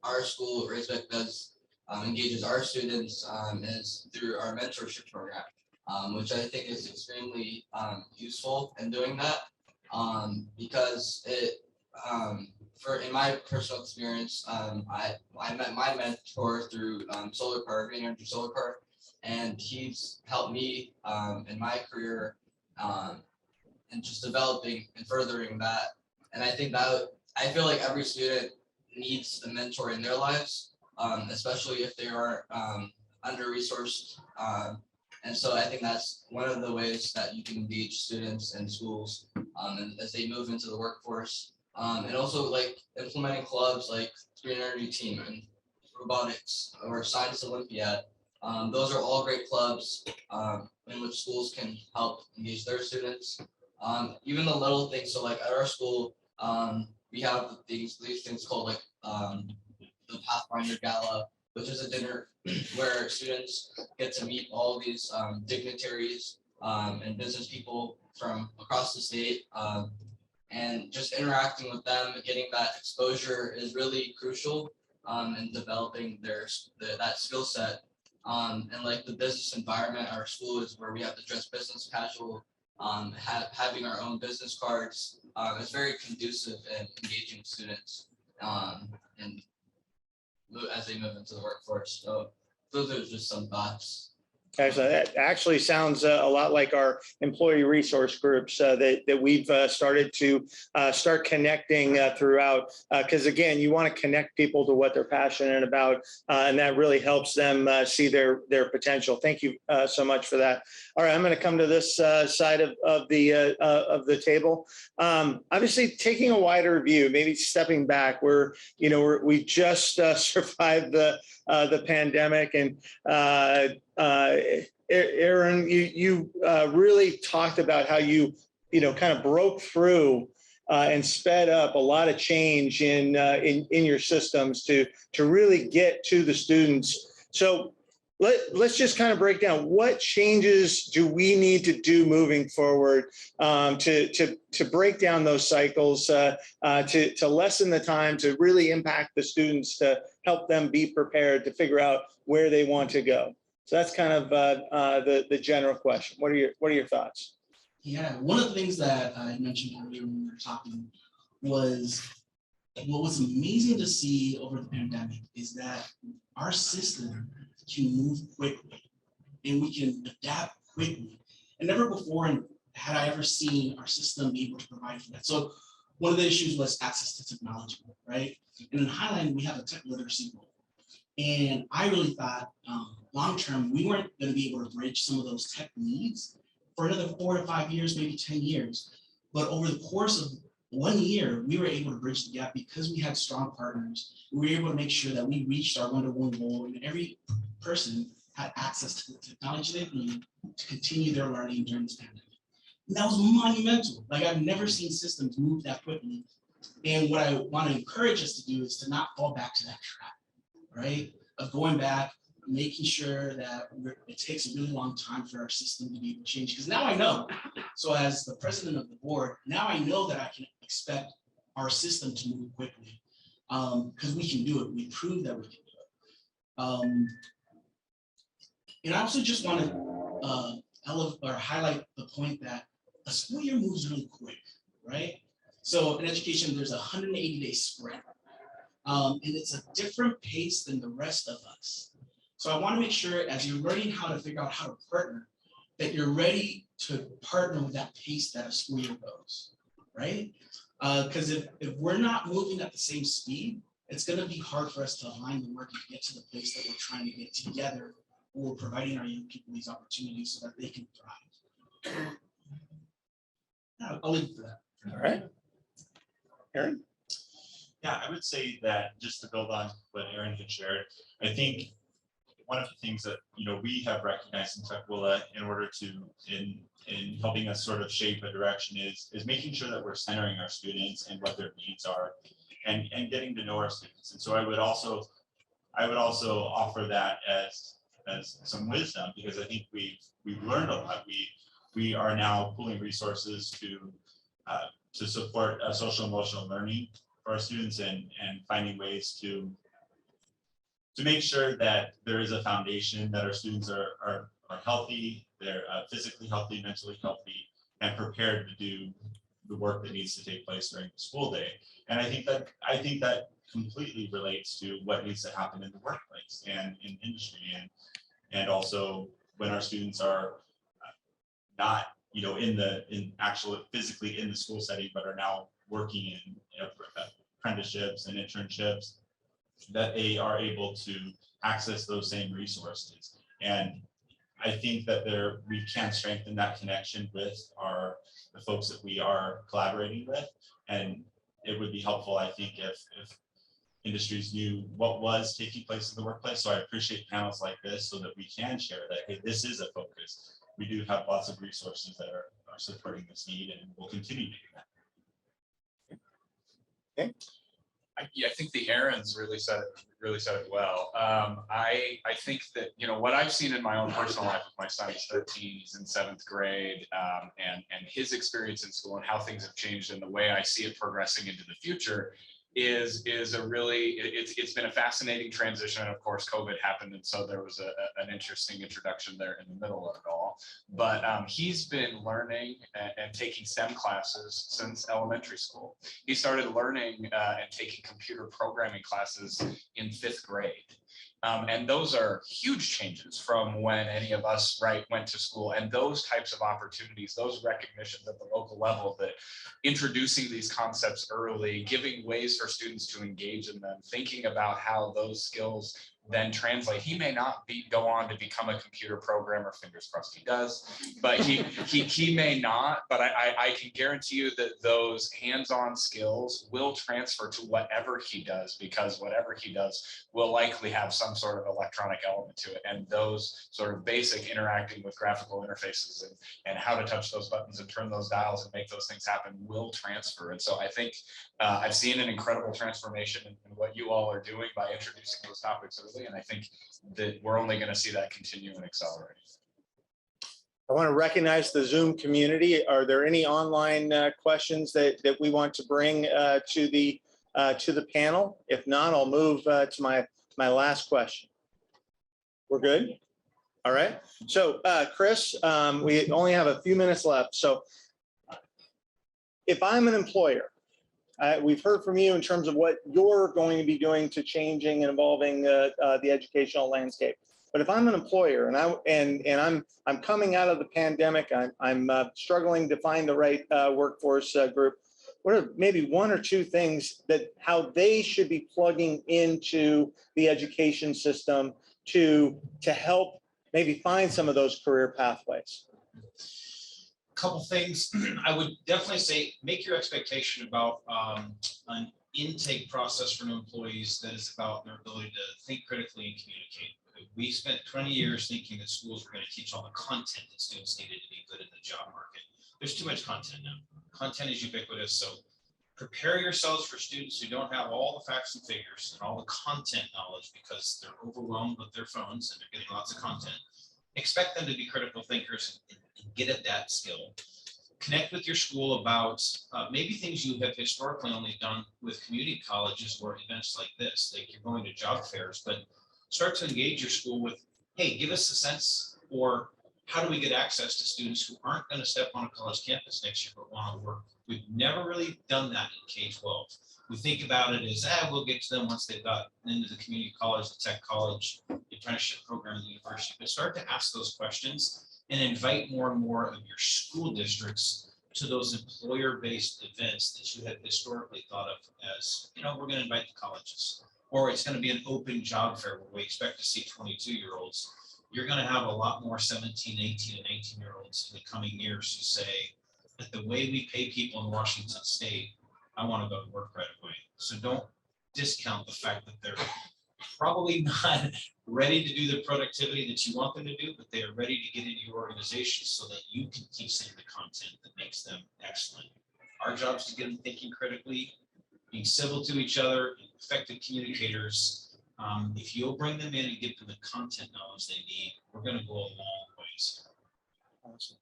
our school, Respect, does engages our students is through our mentorship program, which I think is extremely useful in doing that, because it, in my personal experience, I met my mentor through solar car, green energy solar car, and he's helped me in my career and just developing and furthering that. And I think that I feel like every student needs a mentor in their lives, especially if they are under-resourced. And so I think that's one of the ways that you can engage students and schools and as they move into the workforce. And also like implementing clubs like Green Energy Team and robotics or Science Olympiad. Those are all great clubs in which schools can help engage their students. Even the little things, so like at our school, we have these things called like the Pathfinder Gala, which is a dinner where students get to meet all these dignitaries and business people from across the state, and just interacting with them, getting that exposure is really crucial in developing that skill set. And like the business environment, our school is where we have to dress business casual. Having our own business cards is very conducive in engaging students and as they move into the workforce. So those are just some thoughts. Excellent. That actually sounds a lot like our employee resource groups that we've started to start connecting throughout. Because again, you want to connect people to what they're passionate about, and that really helps them see their potential. Thank you so much for that. All right, I'm going to come to this side of the table. Obviously, taking a wider view, maybe stepping back. We just survived the pandemic, and Aaron, you really talked about how you kind of broke through and sped up a lot of change in your systems to really get to the students. So let's just kind of break down what changes do we need to do moving forward to break down those cycles, to lessen the time, to really impact the students, to help them be prepared to figure out where they want to go. So that's kind of the general question. What are your thoughts? Yeah, one of the things that I mentioned earlier when we were talking was what was amazing to see over the pandemic is that our system can move quickly and we can adapt quickly. And never before had I ever seen our system be able to provide for that. So one of the issues was access to technology, right? And in Highline, we have a tech literacy role. And I really thought long term, we weren't going to be able to bridge some of those tech needs for another 4 to 5 years, maybe 10 years. But over the course of 1 year, we were able to bridge the gap because we had strong partners. We were able to make sure that we reached our one-to-one goal, and every person had access to the technology they need to continue their learning during this pandemic. And that was monumental. Like, I've never seen systems move that quickly. And what I want to encourage us to do is to not fall back to that trap, right? Of going back, making sure that it takes a really long time for our system to be able to change. Because now I know. So as the president of the board, now I know that I can expect our system to move quickly, because we can do it. We prove that we can do it. And I also just want to highlight the point that a school year moves really quick, right? So in education, there's a 180-day sprint, and it's a different pace than the rest of us. So I want to make sure, as you're learning how to figure out how to partner, that you're ready to partner with that pace that a school year goes, right? Because if we're not moving at the same speed, it's going to be hard for us to align the work and get to the place that we're trying to get together, or providing our young people these opportunities so that they can thrive. I'll leave it for that. All right. Aaron? Yeah, I would say that, just to build on what Aaron had shared, I think one of the things that we have recognized in Tukwila in order to in helping us sort of shape a direction is making sure that we're centering our students and what their needs are, and getting to know our students. And so I would also offer that as some wisdom, because I think we've learned a lot. We are now pooling resources to support social emotional learning for our students, and finding ways to make sure that there is a foundation, that our students are healthy, they're physically healthy, mentally healthy, and prepared to do the work that needs to take place during the school day. And I think that completely relates to what needs to happen in the workplace and in industry, and also when our students are not actually physically in the school setting, but are now working in apprenticeships and internships, that they are able to access those same resources. And I think that we can strengthen that connection with the folks that we are collaborating with. And it would be helpful, I think, if industries knew what was taking place in the workplace. So I appreciate panels like this so that we can share that, hey, this is a focus. We do have lots of resources that are supporting this need, and we'll continue to do that. Okay. I think the Aarons really said it well. I think that what I've seen in my own personal life with my son, he's 13, he's in 7th grade, and his experience in school and how things have changed and the way I see it progressing into the future is a really, it's been a fascinating transition. And of course, COVID happened, and so there was an interesting introduction there in the middle of it all. But he's been learning and taking STEM classes since elementary school. He started learning and taking computer programming classes in 5th grade. And those are huge changes from when any of us went to school, and those types of opportunities, those recognitions at the local level, that introducing these concepts early, giving ways for students to engage in them, thinking about how those skills then translate. He may not go on to become a computer programmer, fingers crossed he does, but he may not, but I can guarantee you that those hands-on skills will transfer to whatever he does, because whatever he does will likely have some sort of electronic element to it. And those sort of basic interacting with graphical interfaces and how to touch those buttons and turn those dials and make those things happen will transfer. And so I think I've seen an incredible transformation in what you all are doing by introducing those topics early. And I think that we're only going to see that continue and accelerate. I want to recognize the Zoom community. Are there any online questions that we want to bring to the panel? If not, I'll move to my last question. We're good? All right. So Chris, we only have a few minutes left. So if I'm an employer, we've heard from you in terms of what you're going to be doing to changing and evolving the educational landscape. But if I'm an employer and I'm coming out of the pandemic, I'm struggling to find the right workforce group, what are maybe one or two things that how they should be plugging into the education system to help maybe find some of those career pathways? Couple things. I would definitely say make your expectation about an intake process for new employees that is about their ability to think critically and communicate. We spent 20 years thinking that schools were going to teach all the content that students needed to be good in the job market. There's too much content now. Content is ubiquitous, so prepare yourselves for students who don't have all the facts and figures and all the content knowledge because they're overwhelmed with their phones and they're getting lots of content. Expect them to be critical thinkers and get at that skill. Connect with your school about maybe things you have historically only done with community colleges or events like this, like you're going to job fairs, but start to engage your school with, hey, give us a sense, or how do we get access to students who aren't going to step on a college campus next year but want to work? We've never really done that in K-12. We think about it as, we'll get to them once they've got into the community college, the tech college, the apprenticeship program, the university, but start to ask those questions and invite more and more of your school districts to those employer-based events that you have historically thought of as, we're going to invite the colleges, or it's going to be an open job fair where we expect to see 22-year-olds. You're going to have a lot more 17, 18, and 19-year-olds in the coming years who say that the way we pay people in Washington State, I want to go to work right away. So don't discount the fact that they're probably not ready to do the productivity that you want them to do, but they are ready to get into your organization so that you can keep seeing the content that makes them excellent. Our job is to get them thinking critically, being civil to each other, effective communicators. If you'll bring them in and give them the content knowledge they need, we're going to go a long ways. Awesome.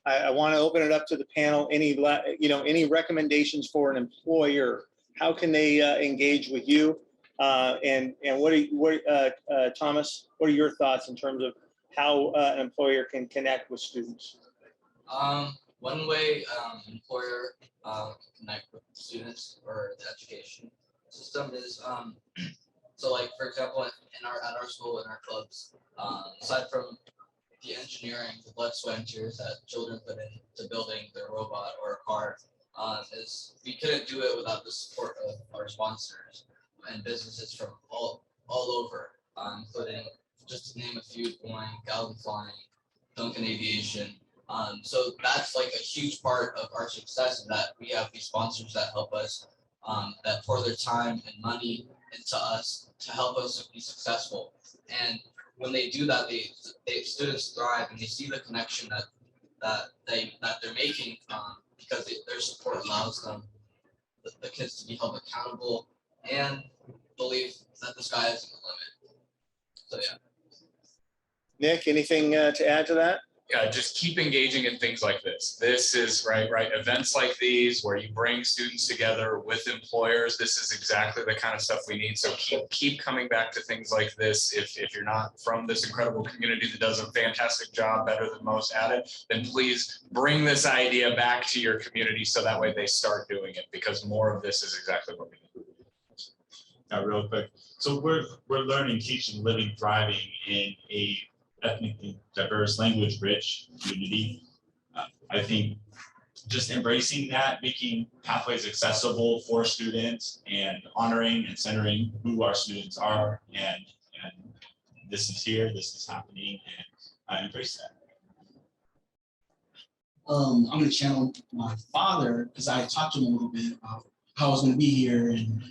I want to open it up to the panel. Any recommendations for an employer? How can they engage with you? And Thomas, what are your thoughts in terms of how an employer can connect with students? One way employer can connect with students or the education system is so, like, for example, at our school, in our clubs, aside from the engineering, the blood, sweat, and tears that children put into building their robot or a car, is we couldn't do it without the support of our sponsors and businesses from all over, including, just to name a few, Boeing, Galvin Flying, Duncan Aviation. So that's like a huge part of our success, that we have these sponsors that help us, that pour their time and money into us to help us be successful. And when they do that, students thrive, and they see the connection that they're making, because their support allows them, the kids, to be held accountable and believe that the sky isn't the limit. So yeah. Nick, anything to add to that? Yeah, just keep engaging in things like this. This is right. Events like these where you bring students together with employers. This is exactly the kind of stuff we need. So keep coming back to things like this. If you're not from this incredible community that does a fantastic job, better than most at it, then please bring this idea back to your community so that way they start doing it, because more of this is exactly what we need. Real quick. So we're learning, teaching, living, thriving in a ethnically diverse, language-rich community. I think just embracing that, making pathways accessible for students, and honoring and centering who our students are, and this is here, this is happening, and I embrace that. I'm going to channel my father, because I talked to him a little bit about how I was going to be here, and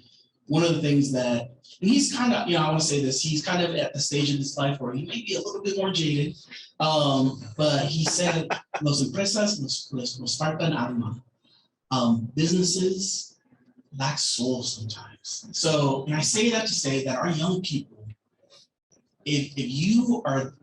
one of the things that, and he's kind of, I want to say this, he's kind of at the stage in his life where he may be a little bit more jaded, but he said, los empresas nos faltan alma. Businesses lack soul sometimes. So, and I say that to say that our young people, if you are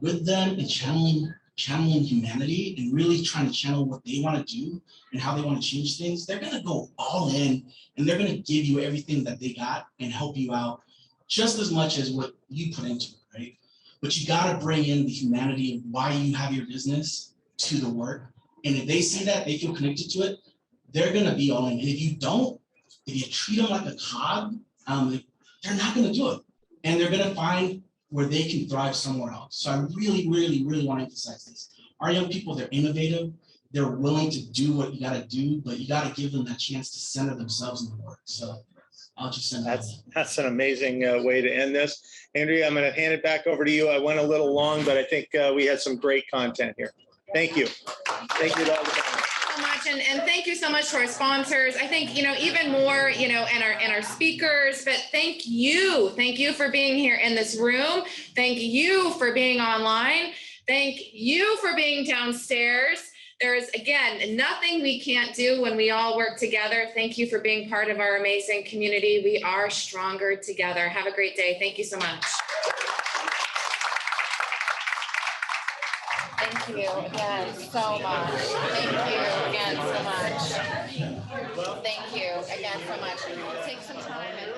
with them and channeling humanity and really trying to channel what they want to do and how they want to change things, they're going to go all in, and they're going to give you everything that they got and help you out just as much as what you put into it, right? But you got to bring in the humanity of why you have your business to the work. And if they see that, they feel connected to it, they're going to be all in. And if you don't, if you treat them like a cog, they're not going to do it. And they're going to find where they can thrive somewhere else. So I really, really, really want to emphasize this. Our young people, they're innovative. They're willing to do what you got to do, but you got to give them that chance to center themselves in the work. So I'll just send that. That's an amazing way to end this. Andrea, I'm going to hand it back over to you. I went a little long, but I think we had some great content here. Thank you. Thank you to all the panelists. So much. much. And thank you so much to our sponsors. I think, even more, and our speakers, but thank you. Thank you for being here in this room. Thank you for being online. Thank you for being downstairs. There's, again, nothing we can't do when we all work together. Thank you for being part of our amazing community. We are stronger together. Have a great day. Thank you so much. Thank you again so much. Thank you again so much. Thank you again so much. Take some time and,